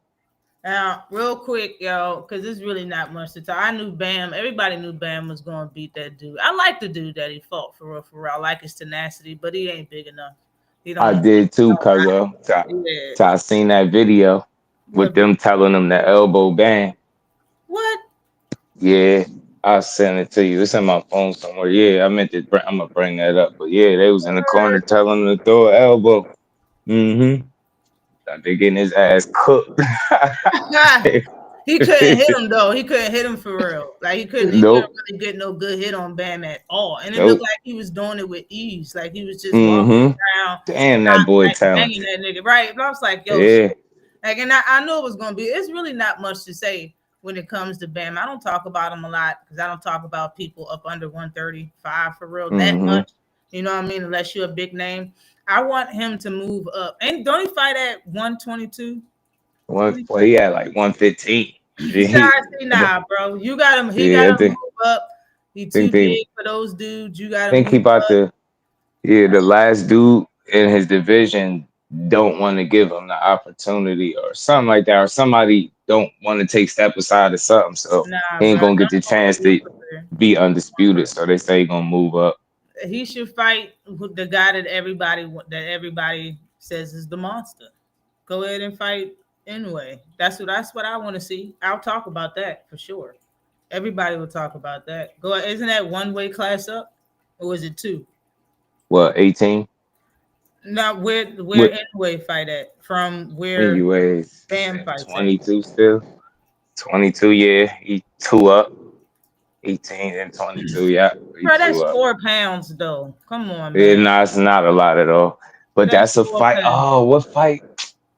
Now, real quick, yo, because it's really not much to talk. I knew Bam. Everybody knew Bam was gonna beat that dude. I like the dude that he fought for real, for real. I like his tenacity, but he ain't big enough. He I don't. did too, Don't cuz yeah. I seen that video with What? them telling him the elbow band. What? Yeah, I'll send it to you. It's in my phone somewhere. Yeah, I meant to. I'm gonna bring that up. But yeah, they was in the corner telling him to throw an elbow. Mm-hmm. They getting his ass cooked. He couldn't hit him though. He couldn't hit him for real. Like he couldn't Nope. really get no good hit on Bam at all. And it looked Nope. like he was doing it with ease. Like he was just walking Mm-hmm. around, Damn, not that boy like banging talented. that nigga, right? But I was like, yo, Yeah. like, and I knew it was gonna be. It's really not much to say when it comes to Bam. I don't talk about him a lot because I don't talk about people up under 135 for real that Mm-hmm. much. You know what I mean? Unless you're a big name. I want him to move up. And don't he fight at 122? Well, he had like 115. Shit. See, nah, bro. You got him. He got Yeah, to move up. He too they big for those dudes. You got to think move he about up. to. Yeah, the last dude in his division don't want to give him the opportunity or something like that, or somebody don't want to take step aside or something. So Nah, he bro. ain't None gonna get the of them chance in his to career. be undisputed. So they say he gonna move up. He should fight with the guy that everybody says is the monster. Go ahead and fight anyway. That's what I want to see. I'll talk about that for sure. Everybody will talk about that. Go. Isn't that one weight class up, or is it two? What, 18? Not where What anyway fight at from where anyways, Bam fights at. 22 still. 22, yeah. He two up. 18 and 22, yeah. He Bro, two that's up. 4 pounds though. Come on, Yeah, man. nah, it's not a lot at all. But That's that's a four fight. pounds. Oh, what fight?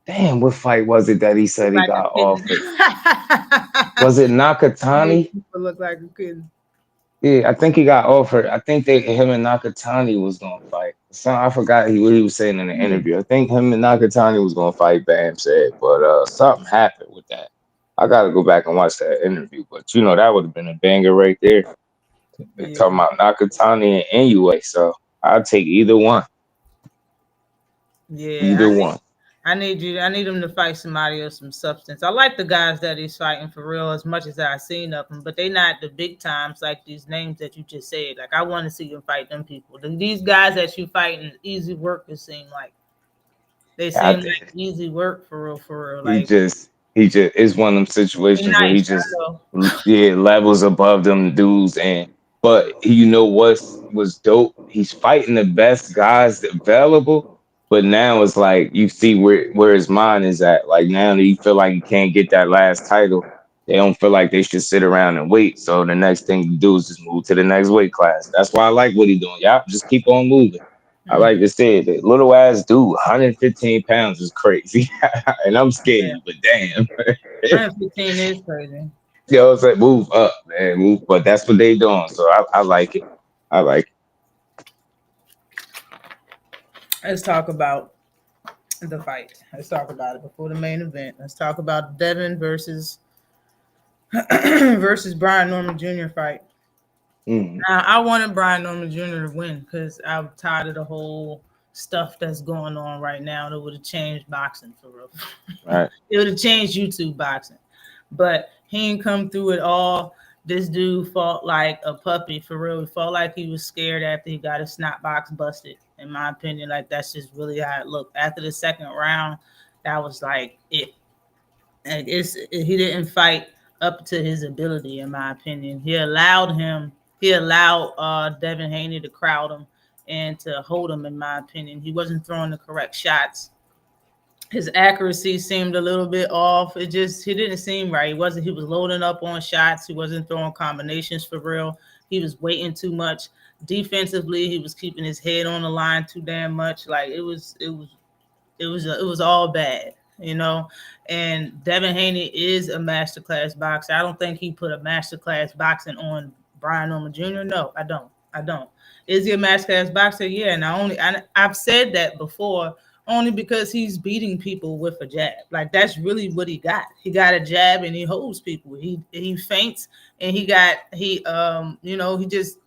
Damn, what fight was it that he Look said he like a got kitten. offered? Was it Make Nakatani? people look like a kitten. Yeah, I think he got offered. I think him and Nakatani was gonna fight. So I forgot what he was saying in the Hmm. interview. I think him and Nakatani was gonna fight. Bam said, but something happened with that. I gotta go back and watch that interview. But that would have been a banger right there. They're Yeah, talking about Nakatani and NUA. So I'll take either one. yeah. Either one. I need him to fight somebody of some substance. I like the guys that he's fighting for real as much as I've seen of them, but they not the big times like these names that you just said. Like I want to see him fight them people. These guys that you fighting easy work. It seem like they seem I, like easy work for real, for real. He Like just he just it's one of them they situations where he nice. I just know. yeah levels above them dudes and but was dope. He's fighting the best guys available, but now it's like you see where his mind is at. Like now that he feel like he can't get that last title, they don't feel like they should sit around and wait. So the next thing you do is just move to the next weight class. That's why I like what he doing. Y'all just keep on moving. I Mm, like to say that little ass dude, 115 pounds is crazy. And I'm yeah, scared, but damn. 115 is crazy. It's like move up, man. Move, but that's what they doing. So I like it. I like Let's talk about the fight. Let's talk about it before the main event. Let's talk about Devin versus versus Brian Norman Jr. fight. it. Now, I wanted Brian Norman Jr. to win because I'm tired of the whole stuff that's going on right now that would have changed boxing for real. Right. It would have changed YouTube boxing. But he ain't come through it all. This dude fought like a puppy for real. He fought like he was scared after he got his snot box busted. In my opinion, like that's just really how it looked. After the second round, that was like it. And he didn't fight up to his ability, in my opinion. He allowed Devin Haney to crowd him and to hold him, in my opinion. He wasn't throwing the correct shots. His accuracy seemed a little bit off. He didn't seem right. He was loading up on shots. He wasn't throwing combinations for real. He was waiting too much. Defensively, he was keeping his head on the line too damn much. Like it was it was all bad, you know. And Devin Haney is a masterclass boxer. I don't think he put a masterclass boxing on Brian Norman Jr. No, I don't. I don't. Is he a masterclass boxer? Yeah. And I've said that before, only because he's beating people with a jab. Like that's really what he got. He got a jab and he holds people. He feints and he just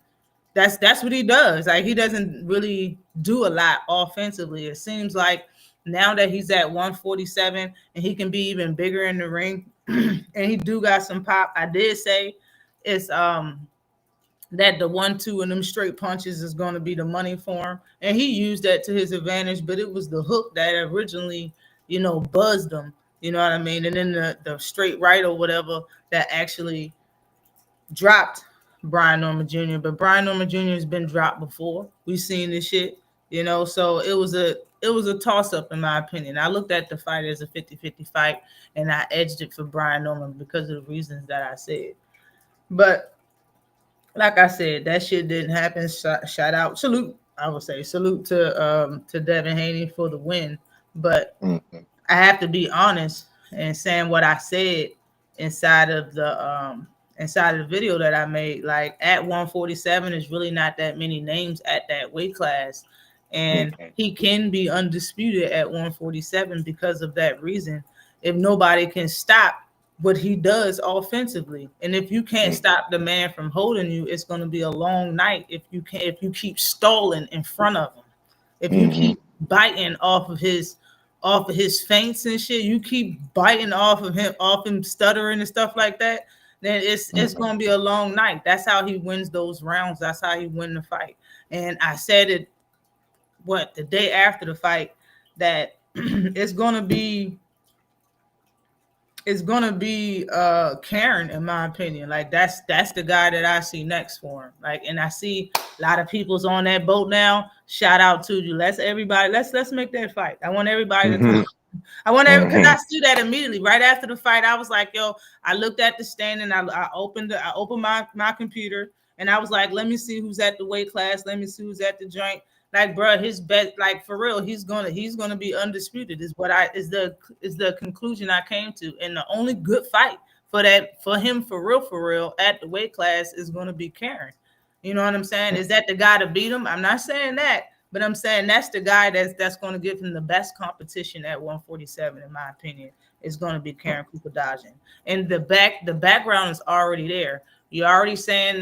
that's what he does. Like he doesn't really do a lot offensively. It seems like now that he's at 147 and he can be even bigger in the ring, and he do got some pop. I did say it's that the 1-2 and them straight punches is going to be the money for him, and he used that to his advantage. But it was the hook that originally, buzzed him. You know what I mean? And then the straight right or whatever that actually dropped Brian Norman Jr., but Brian Norman Jr. has been dropped before. We've seen this shit. So it was a toss up in my opinion. I looked at the fight as a 50-50 fight, and I edged it for Brian Norman because of the reasons that I said. But like I said, that shit didn't happen. Shout out, salute. I would say salute to Devin Haney for the win. But Mm-hmm. I have to be honest and saying what I said inside of the video that I made. Like at 147 is really not that many names at that weight class, and Mhm. he can be undisputed at 147 because of that reason. If nobody can stop what he does offensively, and if you can't Mhm. stop the man from holding you, it's going to be a long night. If you keep stalling in front of him, if you Mhm. keep biting off of his feints and shit, you keep biting off him stuttering and stuff like that, then it's Mm-hmm. gonna be a long night. That's how he wins those rounds. That's how he win the fight. And I said it the day after the fight that it's gonna be Karen, in my opinion. Like that's the guy that I see next for him. Like, and I see a lot of people's on that boat now. Shout out to you. Let's make that fight. I want everybody to come. Mhm. I want to, because I Mhm. see that immediately right after the fight. I was like, yo, I looked at the stand and I opened my computer and I was like, let me see who's at the weight class. Let me see who's at the joint. Like, bro, his bet, like for real, he's gonna be undisputed. Is the conclusion I came to, and the only good fight for him for real at the weight class is gonna be Karen. You know what I'm saying? Is that the guy to beat him? I'm not saying that, but I'm saying that's the guy that's going to give him the best competition at 147, in my opinion. Is going to be Karen Kupadajin, and the background is already there. You're already saying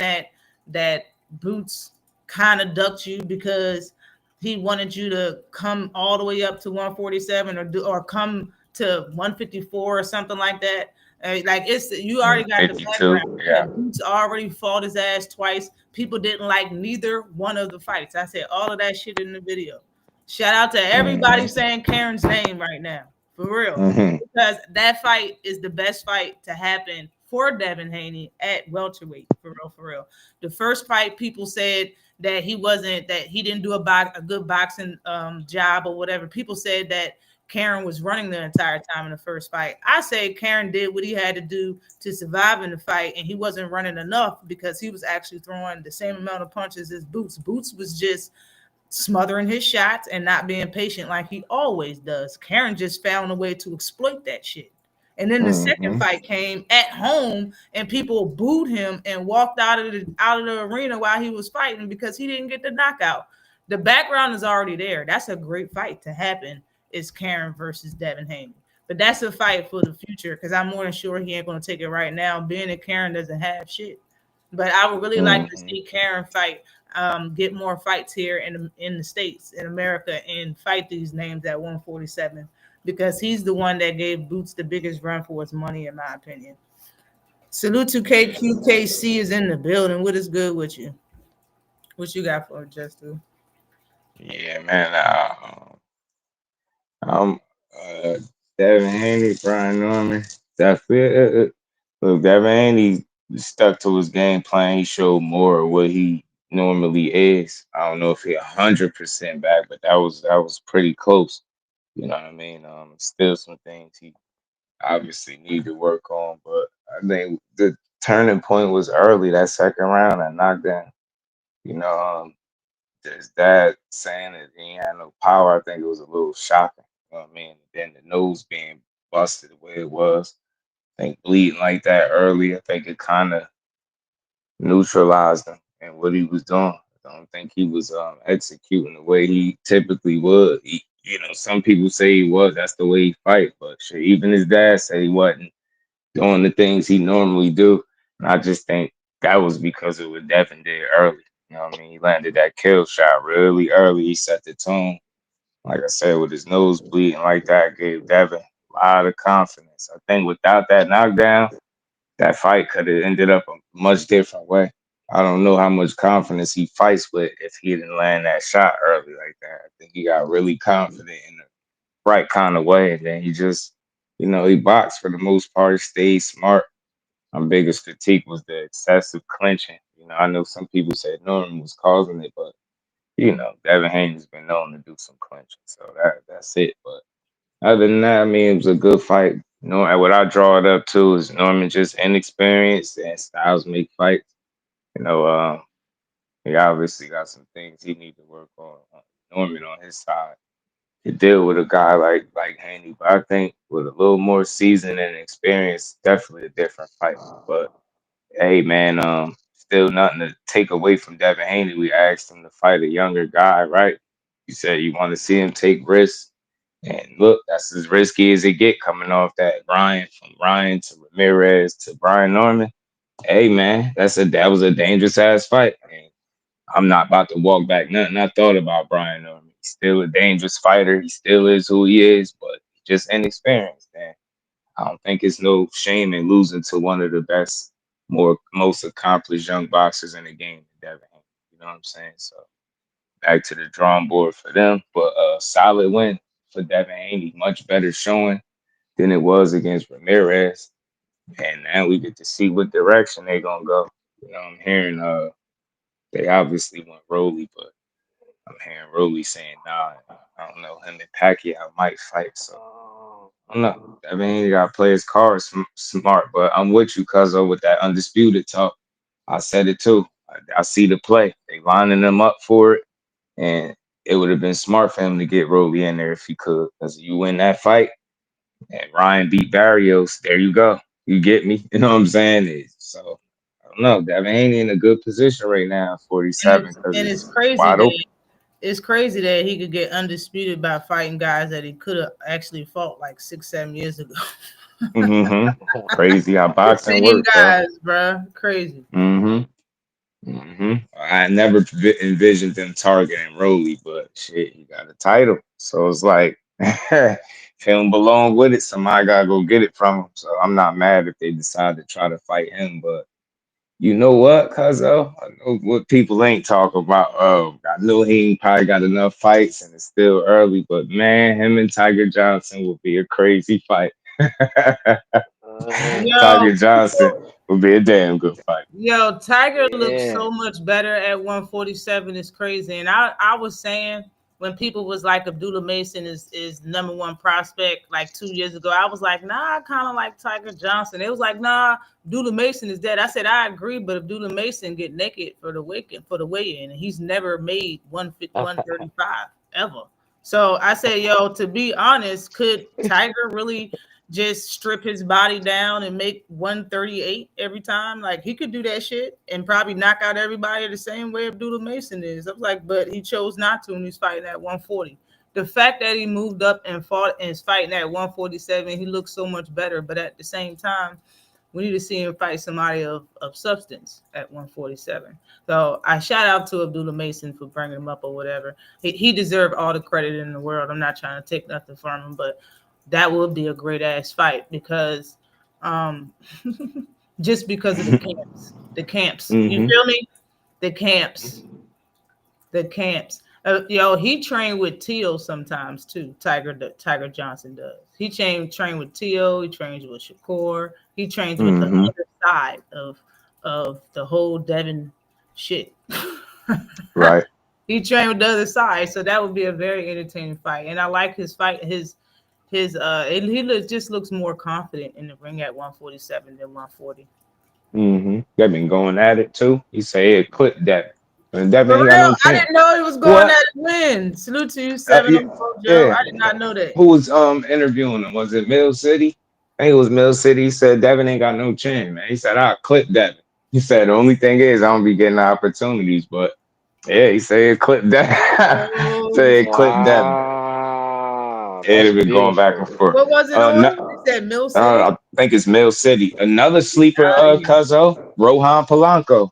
that Boots kind of ducked you because he wanted you to come all the way up to 147 or come to 154 or something like that. Like it's you already got the 52. background. Yeah, Yeah. Boots already fought his ass twice. People didn't like neither one of the fights. I said all of that shit in the video. Shout out to everybody Mhm. saying Karen's name right now, for real, Mhm. because that fight is the best fight to happen for Devin Haney at welterweight, for real, for real. The first fight, people said that he didn't do a good boxing job or whatever. People said that Karen was running the entire time in the first fight. I say Karen did what he had to do to survive in the fight, and he wasn't running enough because he was actually throwing the same amount of punches as Boots. Boots was just smothering his shots and not being patient like he always does. Karen just found a way to exploit that shit. And then the second Mhm. fight came at home, and people booed him and walked out of the arena while he was fighting because he didn't get the knockout. The background is already there. That's a great fight to happen. Is Karen versus Devin Haney. But that's a fight for the future because I'm more than sure he ain't going to take it right now, being that Karen doesn't have shit. But I would really like to Mhm. see Karen fight, get more fights here in the states in America and fight these names at 147 because he's the one that gave Boots the biggest run for his money, in my opinion. Salute to KQKC is in the building. What is good with you? What you got for Justu? Yeah, man. I'm uh, Devin Haney, Brian Norman. Definitely. Look, Devin Haney stuck to his game plan. He showed more of what he normally is. I don't know if he 100% back, but that was pretty close. You know what I mean? Still some things he obviously need to work on, but I think the turning point was early that second round. I knocked down. You know, his dad saying that he ain't had no power. I think it was a little shocking. I mean, then the nose being busted the way it was, I think bleeding like that early, I think it kind of neutralized him and what he was doing. I don't think he was executing the way he typically would. Some people say he was. That's the way he fight. But shit, even his dad said he wasn't doing the things he normally do. And I just think that was because of what Devin did early. You know what I mean? He landed that kill shot really early. He set the tone. Like I said, with his nose bleeding like that, gave Devin a lot of confidence. I think without that knockdown, that fight could have ended up a much different way. I don't know how much confidence he fights with if he didn't land that shot early like that. I think he got really confident in the right kind of way, and then he just, he boxed for the most part. He stayed smart. My biggest critique was the excessive clinching. I know some people said Norman was causing it, but Devin Haney's been known to do some clinching, so that's it. But other than that, I mean, it was a good fight. And what I draw it up to is Norman just inexperienced and Styles make fights. You know, uh, he obviously got some things he need to work on. Norman on his side to deal with a guy like Haney, but I think with a little more season and experience, definitely a different fight. But hey, man, still nothing to take away from Devin Haney. We asked him to fight a younger guy, right? You said you want to see him take risks. And look, that's as risky as it get coming off that Ryan to Ramirez to Brian Norman. Hey man, that was a dangerous ass fight. And I'm not about to walk back nothing I thought about Brian Norman. He's still a dangerous fighter. He still is who he is, but just inexperienced. And I don't think it's no shame in losing to one of the best, most accomplished young boxers in the game, Devin Haney. You know what I'm saying? So back to the drawing board for them. But solid win for Devin Haney. Much better showing than it was against Ramirez. And now we get to see what direction they're gonna go. I'm hearing they obviously went Rolly, but I'm hearing Rolly saying nah. I don't know. Him and Pacquiao might fight. So I don't know. Devin Haney got to play his cards smart, but I'm with you, Cuzzo, with that undisputed talk. I said it too. I see the play. They lining them up for it. And it would have been smart for him to get Roly in there if he could. Because you win that fight and Ryan beat Barrios, there you go. You get me? You know what I'm saying? So I don't know. Devin ain't in a good position right now, at And 47, it's because and it's it's crazy wide open. that he could get undisputed by fighting guys that he could have actually fought like 6, 7 years ago. Hmm. Crazy how The boxing same works, yo. guys, bruh. Crazy. Hmm. I never envisioned them targeting Roly, but shit, he got a title. So it's like, if he don't belong with it, somebody gotta go get it from him. So I'm not mad if they decide to try to fight him. But you know what, Cuzzo? I know what people ain't talking about. Oh, I know he ain't probably got enough fights and it's still early, but man, him and Tiger Johnson would be a crazy fight. Yo, Tiger Johnson would be a damn good fight. Yo, Tiger looks Yeah. so much better at 147. It's crazy. And I was saying when people was like Abdullah Mason is number one prospect like 2 years ago, I was like, nah, I kind of like Tiger Johnson. It was like, nah, Abdullah Mason is dead. I said I agree, but Abdullah Mason get naked for the weigh-in, and he's never made 135 ever. So I said, yo, to be honest, could Tiger really just strip his body down and make 138 every time? Like he could do that shit and probably knock out everybody the same way Abdullah Mason is. I was like, but he chose not to, and he's fighting at 140. The fact that he moved up and fought and is fighting at 147, he looks so much better. But at the same time, we need to see him fight somebody of substance at 147. So I shout out to Abdullah Mason for bringing him up or whatever. He deserved all the credit in the world. I'm not trying to take nothing from him, but that would be a great ass fight because um just because of the camps. The camps. You Hmm. feel me? The camps. The camps. Yo, he trained with Tio sometimes too. Tiger Johnson does. He trained with Tio. He trains with Shakur. He trains with the Hmm. other side of the whole Devon shit. Right. He trained with the other side, so that would be a very entertaining fight. And I like his fight. Just looks more confident in the ring at 147 than 140. They've been going at it too. He said it clipped that. And Devin For ain't got real, no I chin. didn't know he was going at What? it win. Salute to you, Yeah, 704 Joe. yeah. I did not know that. Who was interviewing him? Was it Mill City? I think it was Mill City. He said Devin ain't got no chin, man. He said I'll clip Devin. He said the only thing is I don't be getting the opportunities, but yeah, he said clip Devin. Oh, Said clip Devin. Wow, that's It'd been going back and beautiful. forth. what was it No, on? He said Mill City. I think it's Mill City. Another sleeper, Out of here. Cuzzo, Rohan Polanco.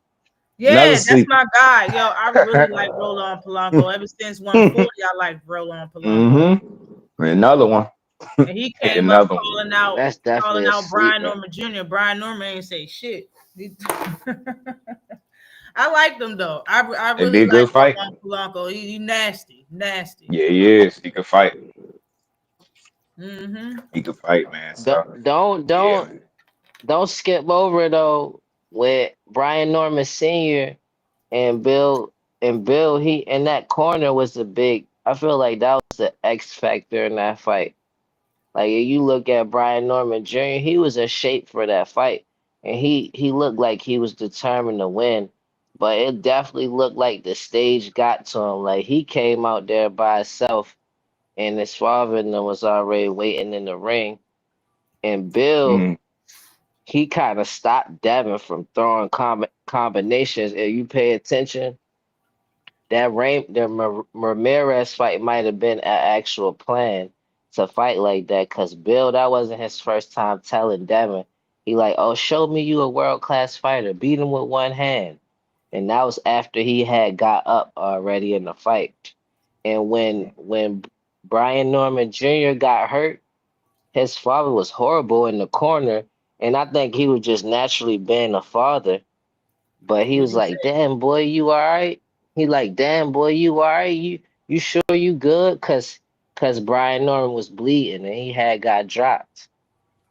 Another Yeah, that's sleeper. my guy. Yo, I really like Roland Polanco. Ever since 140, I like Roland Polanco. Mm-hmm. Another one. And he came up Another one. That's definitely calling a out Brian sleeper. Norman Jr. Brian Norman ain't say shit. I like them though. I It'd be really a like good fight. Roland Polanco. He nasty, nasty. Yeah, he is. He could fight. Mm-hmm. He could fight, man. Don't So don't yeah, don't man. don't skip over though with Brian Norman Sr. and Bill he and that corner was a big I feel like that was the X factor in that fight. Like if you look at Brian Norman Jr., he was in shape for that fight. And he looked like he was determined to win. But it definitely looked like the stage got to him. Like he came out there by himself and his father and them was already waiting in the ring. And Bill, Mm, he kind of stopped Devin from throwing combinations. If you pay attention, the Ramirez fight might have been an actual plan to fight like that. Cause Bill, that wasn't his first time telling Devin. He like, oh, show me you a world class fighter. Beat him with one hand. And that was after he had got up already in the fight. And when Brian Norman Jr. got hurt, his father was horrible in the corner. And I think he was just naturally being a father. But he What was he like, said. "Damn boy, you all right?" He like, "Damn boy, you all right? You sure you good?" Cause Brian Norman was bleeding and he had got dropped.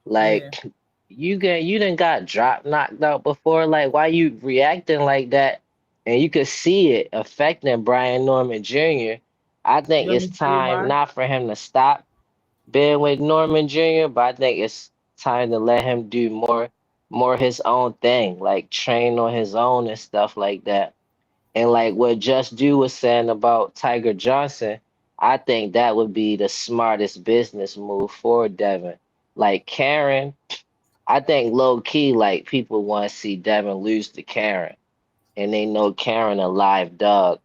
Yeah. Like you didn't got dropped knocked out before. Like why you reacting like that? And you could see it affecting Brian Norman Jr. I think You want it's me to tell you time why? not for him to stop being with Norman Jr., but I think it's time to let him do more his own thing, like train on his own and stuff like that. And like what Just Do was saying about Tiger Johnson, I think that would be the smartest business move for Devin. Like Karen, I think low key, like people want to see Devin lose to Karen, and they know Karen a live dog.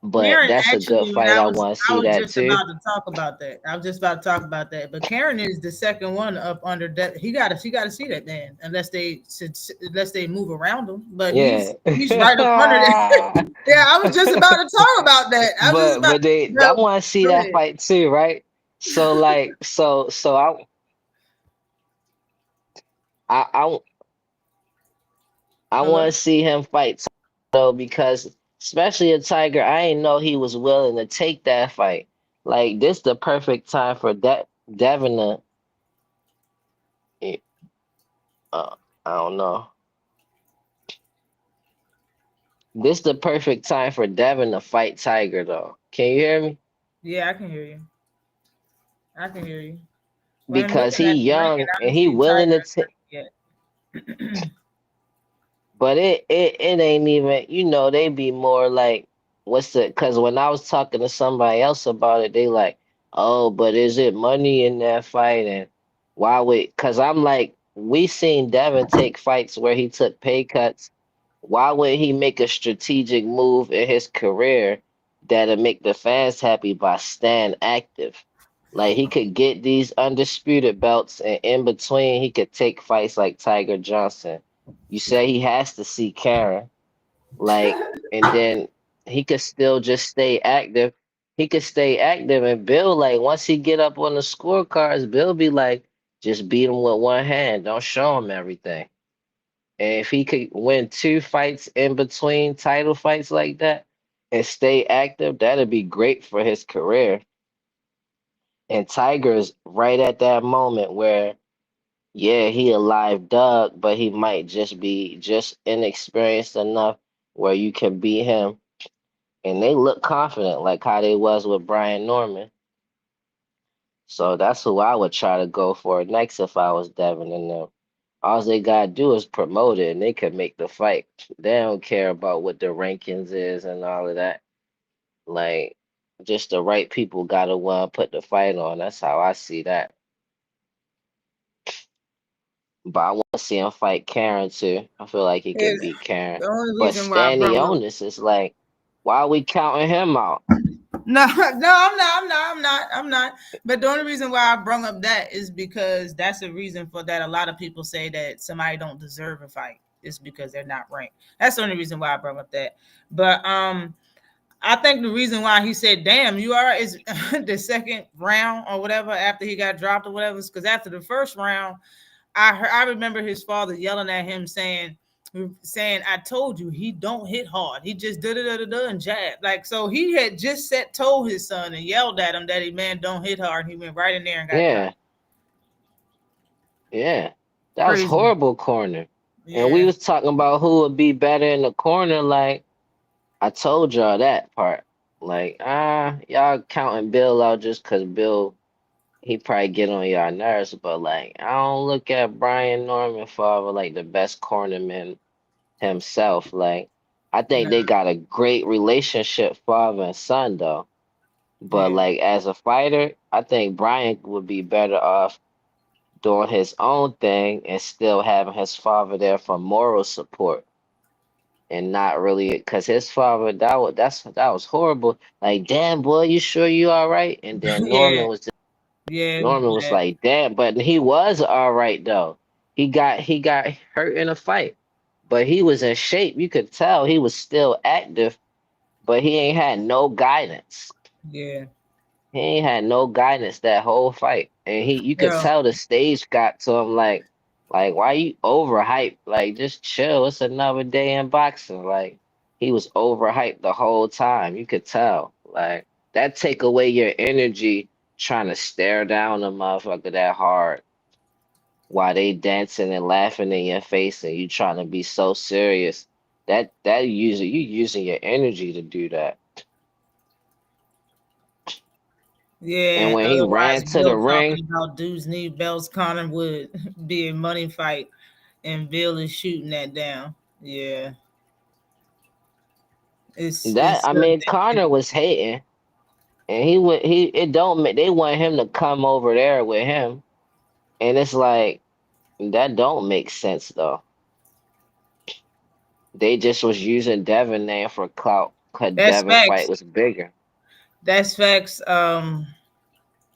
But Karen that's a good actually, fight. I want to I see was that just too. about to talk about that. I was just about to talk about that. But Karen is the second one up under that. She got to see that man unless they move around him. But Yeah. he's right up under that. Yeah, I was just about to talk about that. I was just about. But I No, want to see go that ahead. fight too, right? So like so I I want Hello. to see him fight though because especially a Tiger, I ain't know he was willing to take that fight. Like this the perfect time for Devin to eh, I don't know. This the perfect time for Devin to fight Tiger though. Can you hear me? Yeah, I can hear you. I can hear you. Well, I'm Because looking he at the ranking. young I and don't he see Tiger willing to yet. but it ain't even, they be more like, what's the, because when I was talking to somebody else about it, they like, oh, but is it money in that fight? And why would, because I'm like, we seen Devin take fights where he took pay cuts. Why would he make a strategic move in his career that'll make the fans happy by staying active? Like he could get these undisputed belts, and in between, he could take fights like Tiger Johnson. You say he has to see Karen, like, and then he could still just stay active. He could stay active and Bill, like, once he get up on the scorecards, Bill be like, just beat him with one hand. Don't show him everything. And if he could win two fights in between title fights like that and stay active, that'd be great for his career. And Tiger's right at that moment where, yeah, he a live dog, but he might just be just inexperienced enough where you can beat him. And they look confident, like how they was with Brian Norman. So that's who I would try to go for next if I was Devin and them. All they gotta do is promote it, and they can make the fight. They don't care about what the rankings is and all of that. Like, just the right people gotta want to put the fight on. That's how I see that. But I want to see him fight Karen too. I feel like he could It's beat Karen. the only But reason why I Stanley brought up. Onis is like, why are we counting him out? No, no, I'm not. But the only reason why I brought up that is because that's the reason for that. A lot of people say that somebody don't deserve a fight. It's because they're not ranked. That's the only reason why I brought up that. But I think the reason why he said, "Damn, you are," is the second round or whatever after he got dropped or whatever. Because after the first round, I remember his father yelling at him saying, "I told you he don't hit hard. He just da da da da da and jab." Like, so he had just told his son and yelled at him that he, man, don't hit hard. He went right in there and got dropped. Yeah, yeah. That was Crazy. horrible corner. And we Yeah. was talking about who would be better in the corner. Like, I told y'all that part. Like, y'all counting Bill out just 'cause Bill, he probably get on y'all nerves, but like, I don't look at Brian Norman father like the best cornerman himself. Like, I think No. they got a great relationship, father and son, though. But Yeah. like, as a fighter, I think Brian would be better off doing his own thing and still having his father there for moral support and not really because his father that was horrible. Like, damn boy, you sure you all right? And then Yeah. Yeah. It was Norman was bad. like, damn, but he was all right though. He got hurt in a fight, but he was in shape. You could tell he was still active, but he ain't had no guidance. Yeah. He ain't had no guidance that whole fight. And you could Yeah. tell the stage got to him like why you overhyped? Like just chill. It's another day in boxing. Like he was overhyped the whole time. You could tell. Like that take away your energy trying to stare down a motherfucker that hard while they dancing and laughing in your face and you trying to be so serious. That you using your energy to do that. And Yeah. when he Otherwise, ran to the Bill ring, talking about dudes need belts. Connor would be a money fight, and Bill is shooting that down. Yeah. that It's I certain mean, things. Connor was hating, and he it don't they want him to come over there with him, and it's like that don't make sense though. They just was using Devin name for clout because That's Devin fight facts. was bigger. That's facts.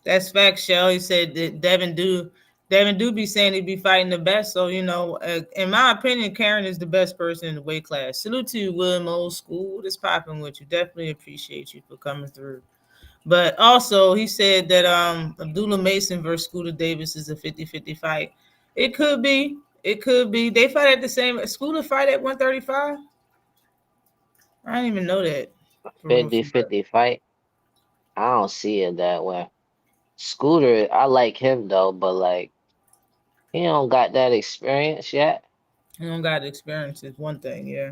That's facts. Shelly said that Devin do be saying he be fighting the best. So in my opinion, Karen is the best person in the weight class. Salute to you, William Old School. What's popping with you? Definitely appreciate you for coming through. But also, he said that Abdullah Mason versus Scooter Davis is a 50-50 fight. It could be. It could be. They fight at the same. Scooter fight at 135. I didn't even know that. For real, for real. 50-50 fight. I don't see it that way. Scooter, I like him though, but like he don't got that experience yet. You don't got experience is one thing, yeah.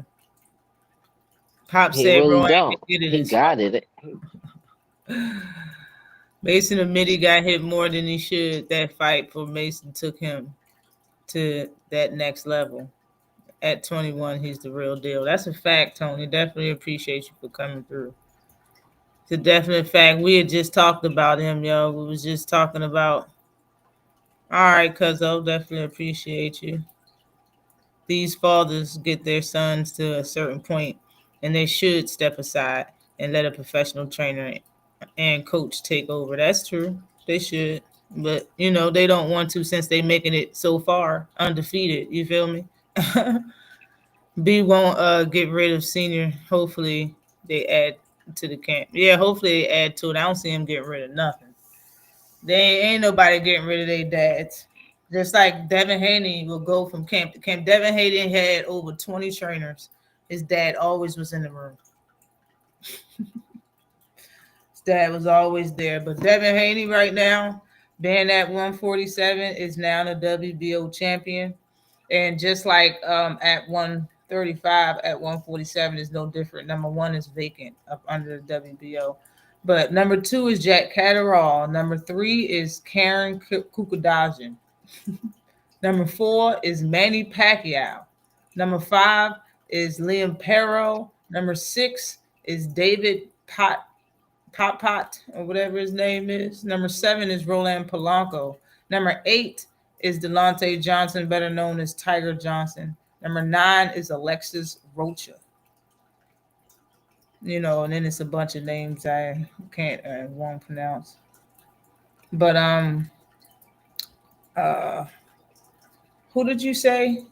Pop He said really Roy ain't don't. gonna get in He this got fight. it. Mason admitted he got hit more than he should. That fight for Mason took him to that next level. At 21, he's the real deal. That's a fact, Tony. Definitely appreciate you for coming through. It's a definite fact. We had just talked about him, yo. We was just talking about. All right, Cuzzo, definitely appreciate you. These fathers get their sons to a certain point, and they should step aside and let a professional trainer and coach take over. That's true. They should. But they don't want to since they making it so far undefeated. You feel me? B won't get rid of senior. Hopefully they add to the camp. Yeah, hopefully they add to it. I don't see him getting rid of nothing. They ain't nobody getting rid of their dads. Just like Devin Haney will go from camp to camp. Devin Haney had over 20 trainers. His dad always was in the room. His dad was always there. But Devin Haney right now, being at 147, is now the WBO champion. And just like at 135, at 147 is no different. Number one is vacant up under the WBO. But number two is Jack Catterall. Number three is Karen Kukadajian. Number 4 is Manny Pacquiao. Number 5 is Liam Perro. Number 6 is David Pot or whatever his name is. Number 7 is Roland Polanco. Number 8 is Delonte Johnson, better known as Tiger Johnson. Number 9 is Alexis Rocha. And then it's a bunch of names I can't won't pronounce. But uh, who did you say?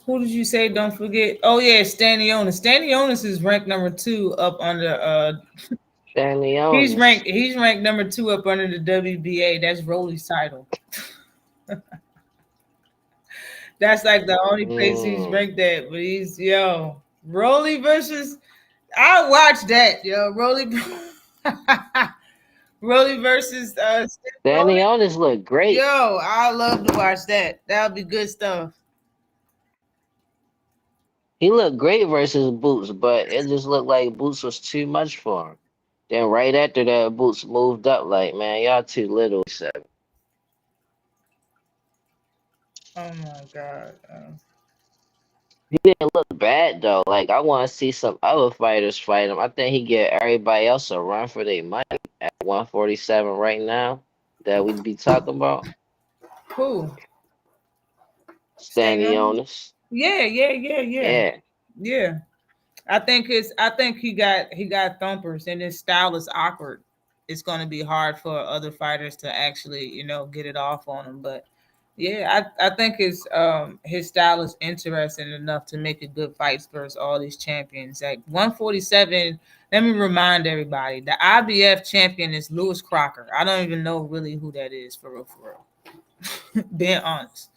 Who did you say? Don't forget. Oh yeah, Stanionis. Stanionis is ranked number 2 up under. Danny He's Onis. ranked. He's ranked number 2 up under the WBA. That's Rolly's title. That's like the only place he's Mm. ranked at. But he's Rolly versus. I watch that Rolly. Rolly versus Steve Danny Rolly. Onis look great. I love to watch that. That would be good stuff. He looked great versus Boots, but it just looked like Boots was too much for him. Then right after that, Boots moved up like, man, y'all too little. He said. Oh my god. He didn't look bad though. Like I want to see some other fighters fight him. I think he get everybody else a run for their money at 147 right now that we'd be talking about. Who? Stanley Stanionis? Onis. Yeah. Yeah. Yeah. I think he got thumpers and his style is awkward. It's gonna be hard for other fighters to actually, get it off on him. But yeah, I think his style is interesting enough to make it good fights versus all these champions. Like 147, let me remind everybody, the IBF champion is Lewis Crocker. I don't even know really who that is for real, for real. Being honest.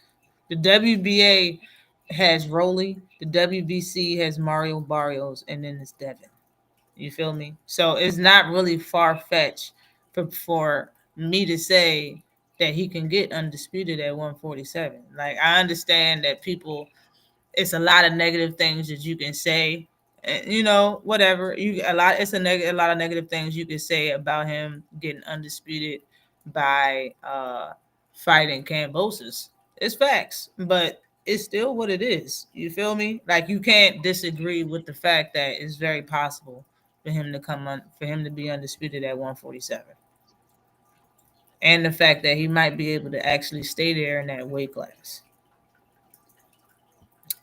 The WBA has Rolly, the WBC has Mario Barrios, and then it's Devin. You feel me? So it's not really far fetched for me to say that he can get undisputed at 147. Like I understand that people, it's a lot of negative things that you can say. Whatever you a lot. It's a lot of negative things you can say about him getting undisputed by fighting Cambosis. It's facts, but it's still what it is. You feel me? Like you can't disagree with the fact that it's very possible for him to for him to be undisputed at 147, and the fact that he might be able to actually stay there in that weight class.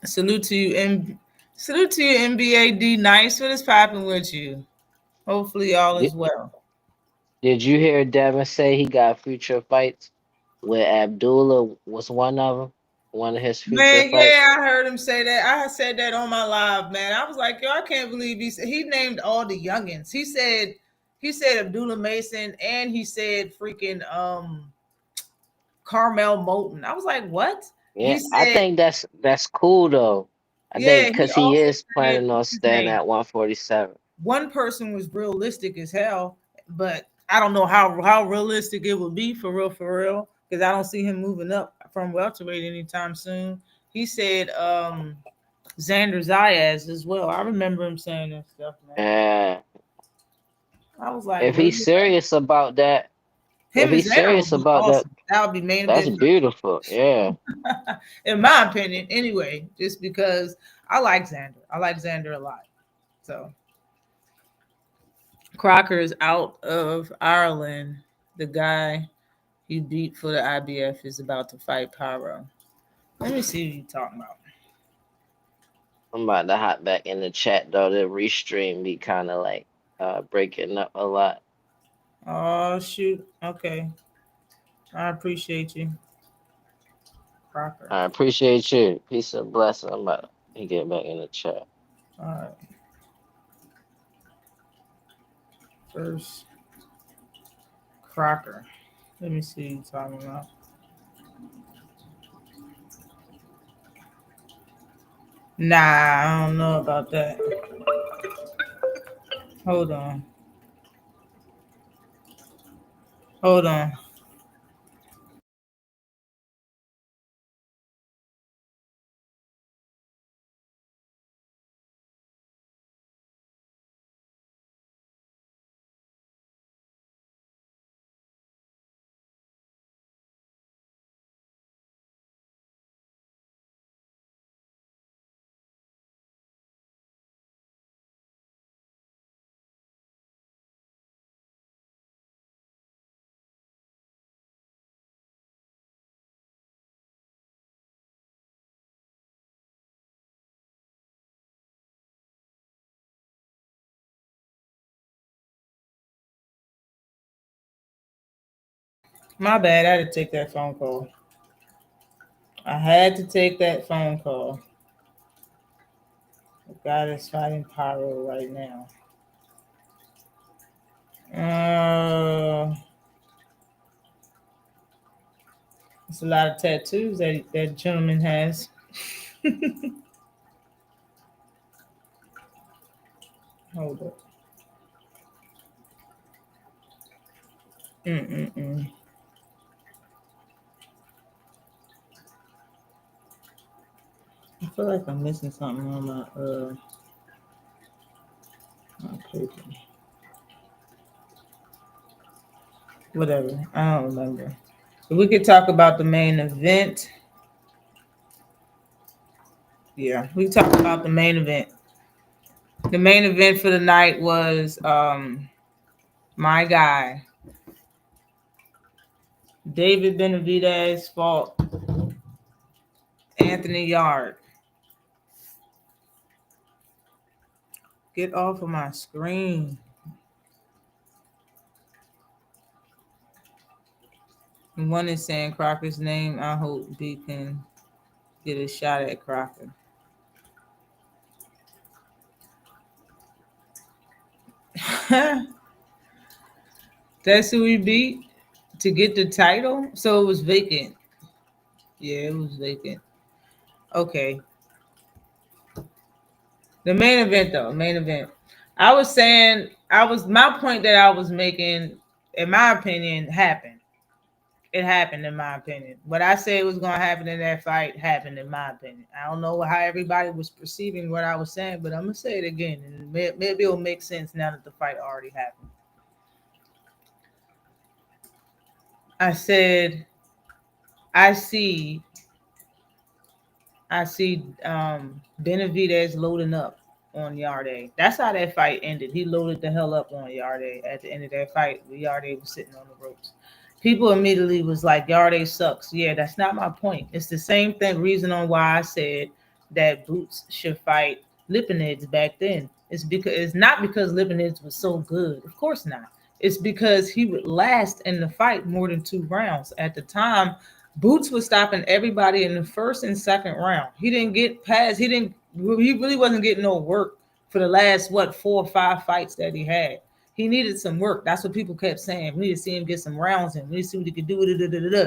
Salute to you, salute to you, NBA Nice. What is popping with you? Hopefully, all is Did, well. did you hear Devin say he got future fights? Where Abdullah was one of them, one of his future Man, yeah, fights. I heard him say that. I said that on my live, man. I was like, yo, I can't believe he named all the youngins. He said Abdullah Mason, and he said freaking Carmel Moulton. I was like, what? He Yeah, I said, think that's cool though. I think yeah. He because he also is said, planning on what's his staying name? at 147. One person was realistic as hell, but I don't know how realistic it would be for real, because I don't see him moving up from welterweight anytime soon. He said Xander Zayas as well. I remember him saying that stuff, man. And I was like, if he's really? serious about that, if Him and he's Xander serious would be about that, awesome. That would be main that's event, beautiful. Yeah. in my opinion. Anyway, just because I like Xander, I like Xander a lot. So Crocker is out of Ireland. The guy he beat for the IBF is about to fight Pyro. Let me see what you talking about. I'm about to hop back in the chat though. The restream be kind of like breaking up a lot. Oh shoot. Okay. I appreciate you, Crocker. I appreciate you. Peace and blessing. I'm about to get back in the chat. All right. First Crocker. Let me see what you talking about. Nah, I don't know about that. Hold on. Hold on. My bad. I had to take that phone call. I had to take that phone call. The guy that's fighting Pyro right now. It's a lot of tattoos that gentleman has. Hold up. Mm-mm-mm. I feel like I'm missing something on my paper. Whatever. I don't remember. But we could talk about the main event. Yeah, we talked about the main event. The main event for the night was my guy, David Benavidez fought Anthony Yard. Get off of my screen. And one is saying Crocker's name. I hope B can get a shot at Crocker. That's who we beat to get the title. So it was vacant. Yeah, it was vacant. Okay. The main event though, main event. I was saying my point that I was making, in my opinion, happened. It happened in my opinion. What I said was gonna happen in that fight happened in my opinion. I don't know how everybody was perceiving what I was saying, but I'm gonna say it again, and maybe it'll make sense now that the fight already happened. I said I see Benavidez loading up on Yarde. That's how that fight ended. He loaded the hell up on Yarde at the end of that fight. Yarde was sitting on the ropes. People immediately was like, Yarde sucks. Yeah, that's not my point. It's the same thing. Reason on why I said that Boots should fight Lipinets back then. It's not because Lipinets was so good. Of course not. It's because he would last in the fight more than 2 rounds. At the time, Boots was stopping everybody in the first and second round. He didn't get past. He didn't. He really wasn't getting no work for the last 4 or 5 fights that he had. He needed some work. That's what people kept saying. We need to see him get some rounds in. We need to see what he could do. Da, da, da, da.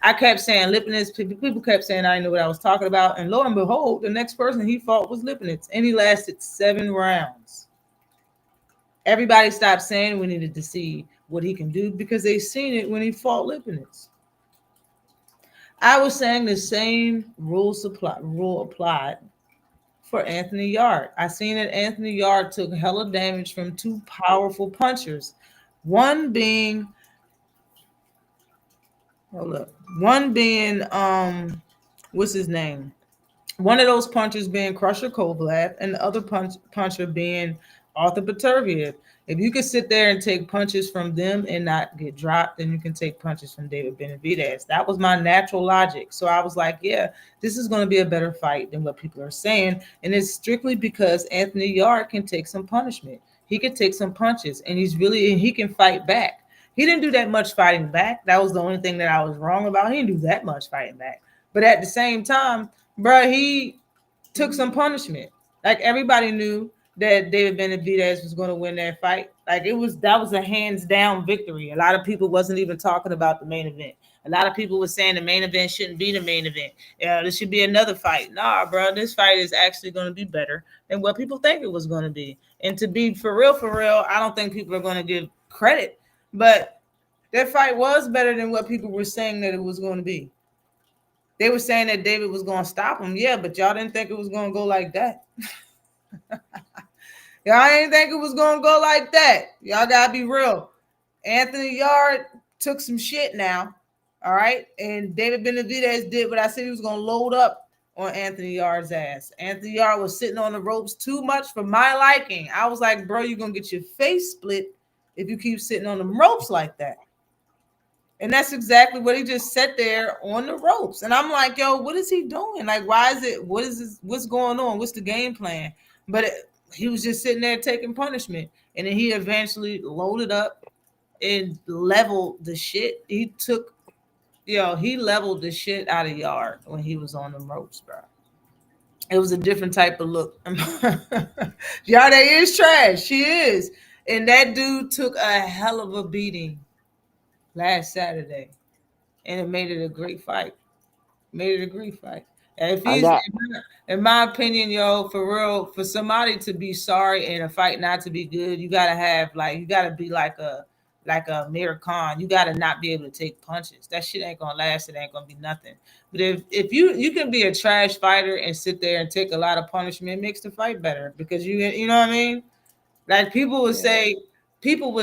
I kept saying Lipinets. People kept saying I didn't know what I was talking about. And lo and behold, the next person he fought was Lipinets, and he lasted 7 rounds. Everybody stopped saying we needed to see what he can do because they seen it when he fought Lipinets. I was saying the same rule applied for Anthony Yard. I seen that Anthony Yard took hella damage from 2 powerful punchers. One being hold up. One being what's his name? One of those punchers being Crusher Kovalev, and the other puncher being Arthur Peterviev. If you can sit there and take punches from them and not get dropped, then you can take punches from David Benavidez. That was my natural logic. So I was like, yeah, this is going to be a better fight than what people are saying. And it's strictly because Anthony Yard can take some punishment. He can take some punches, and he can fight back. He didn't do that much fighting back. That was the only thing that I was wrong about. He didn't do that much fighting back. But at the same time, bro, he took some punishment. Like everybody knew that David Benavidez was going to win that fight. Like that was a hands down victory. A lot of people wasn't even talking about the main event. A lot of people were saying the main event shouldn't be the main event. Yeah, this should be another fight. Nah, bro, this fight is actually going to be better than what people think it was going to be. And to be for real, I don't think people are going to give credit. But that fight was better than what people were saying that it was going to be. They were saying that David was going to stop him. Yeah, but y'all didn't think it was going to go like that. Y'all didn't think it was going to go like that. Y'all got to be real. Anthony Yard took some shit now. All right. And David Benavidez did what I said he was going to load up on Anthony Yard's ass. Anthony Yard was sitting on the ropes too much for my liking. I was like, bro, you're going to get your face split if you keep sitting on the ropes like that. And that's exactly what he just sat there on the ropes. And I'm like, yo, what is he doing? Like, why is it? What is this? What's going on? What's the game plan? But he was just sitting there taking punishment. And then he eventually loaded up and leveled the shit. He took, he leveled the shit out of Yard when he was on the ropes, bro. It was a different type of look. Yard is trash. She is. And that dude took a hell of a beating last Saturday. And it made it a great fight. Made it a great fight. And if I he's, got in my opinion, for real, for somebody to be sorry and a fight not to be good, you gotta have like, you gotta be like a Mir Khan. You gotta not be able to take punches. That shit ain't gonna last. It ain't gonna be nothing. But if you can be a trash fighter and sit there and take a lot of punishment, it makes the fight better because you know what I mean. Like yeah. people would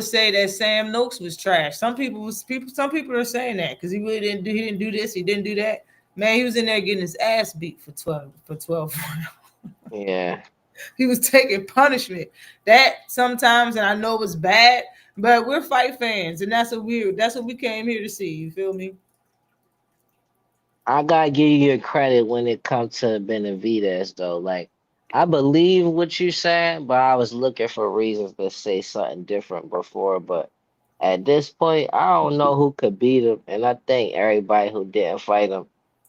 say that Sam Noakes was trash. Some people are saying that because he didn't do this, he didn't do that. Man, he was in there getting his ass beat for 12. Yeah. He was taking punishment. That sometimes, and I know it was bad, but we're fight fans, and that's what we came here to see. You feel me? I gotta give you your credit when it comes to Benavidez though. Like I believe what you said, but I was looking for reasons to say something different before. But at this point, I don't know who could beat him, and I think everybody who didn't fight him,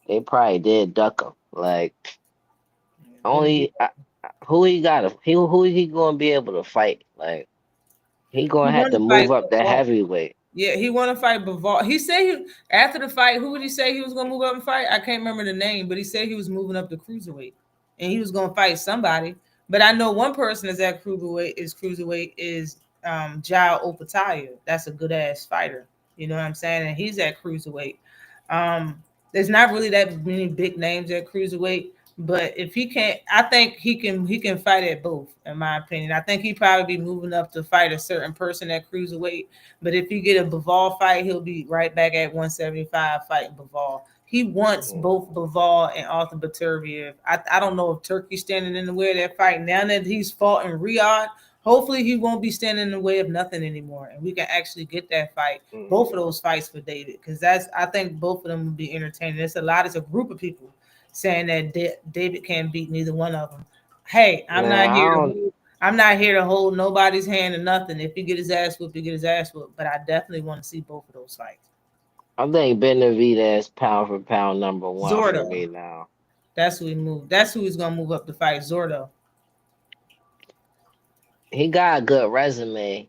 they probably did duck him. Like only who he got? Who he gonna be able to fight? Like he He gonna have won to the fight move up with the Ball. heavyweight. Yeah, he want to fight Bivol. He said after the fight, who would he say he was gonna move up and fight? I can't remember the name, but he said he was moving up to cruiserweight, and he was gonna fight somebody. But I know one person is at cruiserweight is Jao Opataya. That's a good ass fighter. You know what I'm saying? And he's at cruiserweight. There's not really that many big names at cruiserweight, but if he can't, I think he can fight at both. In my opinion, I think he probably be moving up to fight a certain person at cruiserweight, but if you get a Bivol fight, he'll be right back at 175 fighting Bivol. He wants Mhm. both Bivol and Arthur Beterbiev. I don't know if Turkey's standing in the way of that fight. Now that he's fought in Riyadh, hopefully he won't be standing in the way of nothing anymore. And we can actually get that fight, both of Mhm. those fights for David. Because I think both of them will be entertaining. It's a group of people saying that David can't beat neither one of them. Hey, Man, I don't. I'm not here to hold nobody's hand or nothing. If he get his ass whooped, he get his ass whooped. But I definitely want to see both of those fights. I think Benavidez pound for pound number one for Zordo, me now. that's who he moved. That's who he's gonna move up to fight. Zordo. He got a good resume,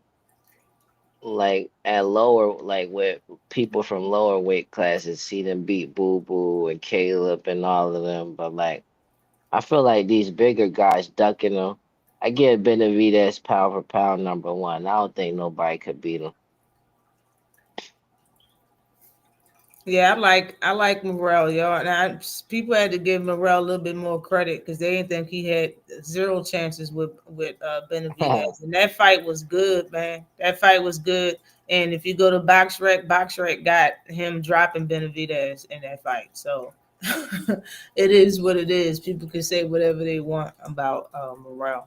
like at lower, like with people from lower weight classes. See them beat Boo Boo and Caleb and all of them, but like I feel like these bigger guys ducking him. I give Benavidez pound for pound number one. I don't think nobody could beat him. Yeah, I like Morrell, yo. And people had to give Morrell a little bit more credit because they didn't think he had zero chances with Benavidez, and that fight was good, man. That fight was good. And if you go to BoxRec got him dropping Benavidez in that fight. So it is what it is. People can say whatever they want about Morrell.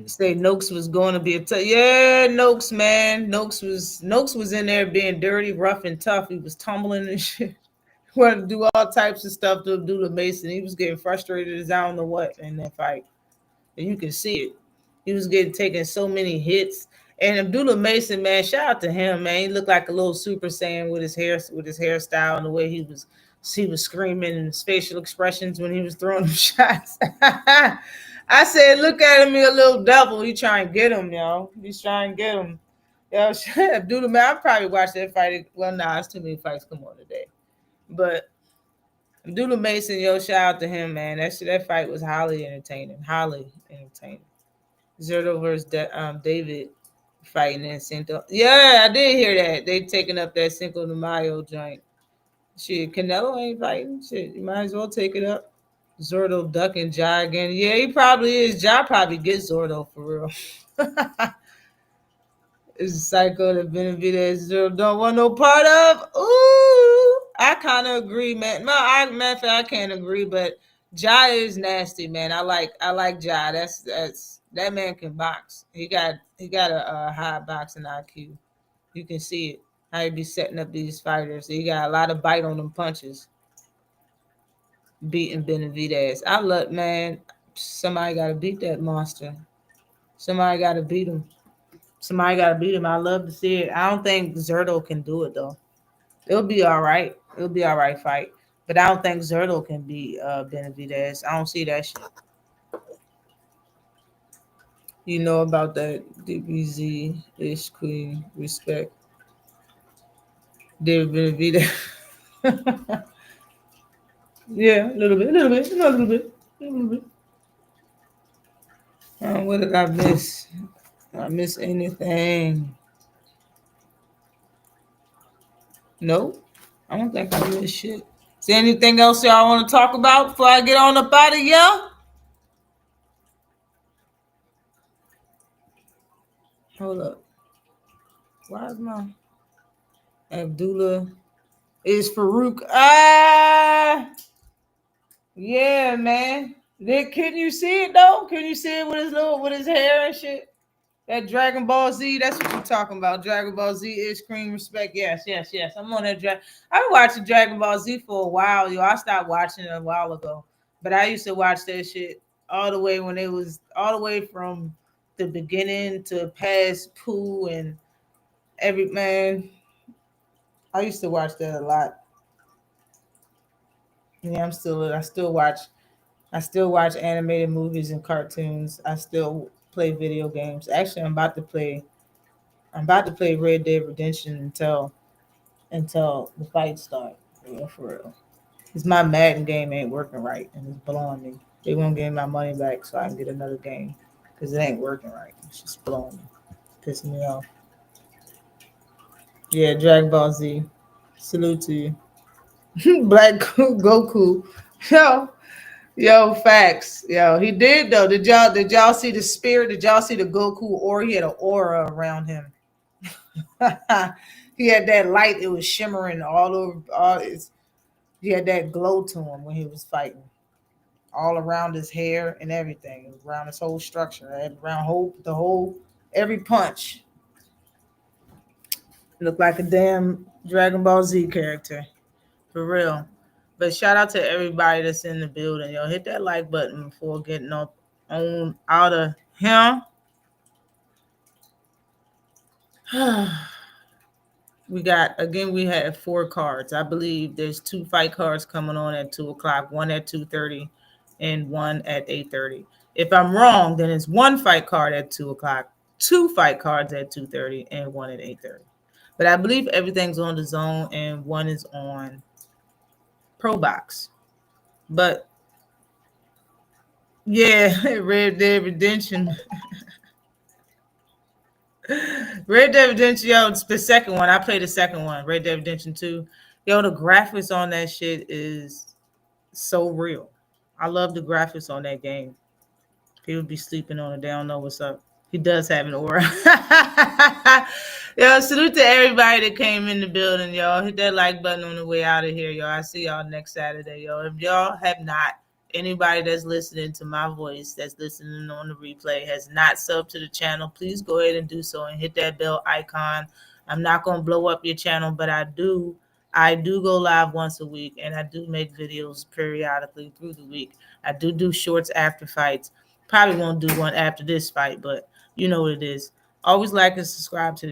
Say Noakes was going to be yeah, Noakes, man. Noakes was in there being dirty, rough, and tough. He was tumbling and shit. Wanted to do all types of stuff to do to Mason. He was getting frustrated as I don't know what in that fight. And you can see it. He was getting taking so many hits. And Abdullah Mason, man, shout out to him, man. He looked like a little Super Saiyan with his hairstyle and the way he was screaming and his facial expressions when he was throwing them shots. I said, look at him, he a little devil. He trying to get him, yo. He's trying to get him. Yo, Abdullah, man, I probably watched that fight. Well, nah, it's too many fights come on today. But Abdullah Mason, yo, shout out to him, man. That fight was highly entertaining. Highly entertaining. Zerto versus David fighting in Cinco. Yeah, I did hear that. They taking up that Cinco de Mayo joint. Shit, Canelo ain't fighting. Shit, you might as well take it up. Zordo ducking Ja again. Yeah, he probably is. Ja probably gets Zordo for real. It's a psycho that Benavidez Zordo don't want no part of. Ooh, I kind of agree, man. No, matter of fact, I can't agree, but Ja is nasty, man. I like Ja. That man can box. He got a high boxing IQ. You can see it. How he be setting up these fighters. He got a lot of bite on them punches. Beating Benavidez. I love, man. Somebody got to beat that monster. Somebody got to beat him. Somebody got to beat him. I love to see it. I don't think Zerto can do it though. It'll be all right. It'll be all right fight. But I don't think Zerto can beat Benavidez. I don't see that shit. You know about that DBZ ish queen respect. David Benavidez. Yeah, a little bit, a little bit, a little bit, a little bit. What did I miss? Did I miss anything? Nope. I don't think I missed shit. Is there anything else y'all want to talk about before I get on up out of here? Hold up. Why is my Abdullah is Farouk? Yeah, man. Can you see it though? Can you see it with his hair and shit? That Dragon Ball Z, that's what you're talking about. Dragon Ball Z is cream respect. Yes, yes, yes. I'm on that I've been watching Dragon Ball Z for a while, yo. I stopped watching it a while ago. But I used to watch that shit all the way when it was all the way from the beginning to past Pooh and every man. I used to watch that a lot. Yeah, I still watch animated movies and cartoons. I still play video games. Actually, I'm about to play Red Dead Redemption until the fight start. For real. Cause my Madden game ain't working right and it's blowing me. They won't give me my money back so I can get another game. Cause it ain't working right. It's just blowing me. Pissing me off. Yeah, Dragon Ball Z. Salute to you. Black Goku. Yo, yo, facts. Yo, he did though. Did y'all see the spirit? Did y'all see the Goku aura? He had an aura around him. He had that light. It was shimmering all over. He had that glow to him when he was fighting, all around his hair and everything, around his whole structure, and around every punch. Looked like a damn Dragon Ball Z character, for real. But shout out to everybody that's in the building, yo. Hit that like button before getting up on out of here. We had 4 cards. I believe there's 2 fight cards coming on at 2 o'clock, one at 2:30 and one at 8:30. If I'm wrong, then it's 1 fight card at 2 o'clock, 2 fight cards at 2:30 and one at 8:30. But I believe everything's on the zone and one is on Pro Box. But yeah, Red Dead Redemption. Red Dead Redemption, yo, it's the second one. I played the second one, Red Dead Redemption 2. Yo, the graphics on that shit is so real. I love the graphics on that game. People be sleeping on it. They don't know what's up. He does have an aura. Yo, salute to everybody that came in the building, y'all. Hit that like button on the way out of here, y'all. I see y'all next Saturday, yo. If y'all have not, anybody that's listening to my voice, that's listening on the replay, has not subbed to the channel, please go ahead and do so and hit that bell icon. I'm not gonna blow up your channel, but I do go live once a week and I do make videos periodically through the week. I do shorts after fights. Probably won't do one after this fight, but you know what it is. Always like and subscribe to the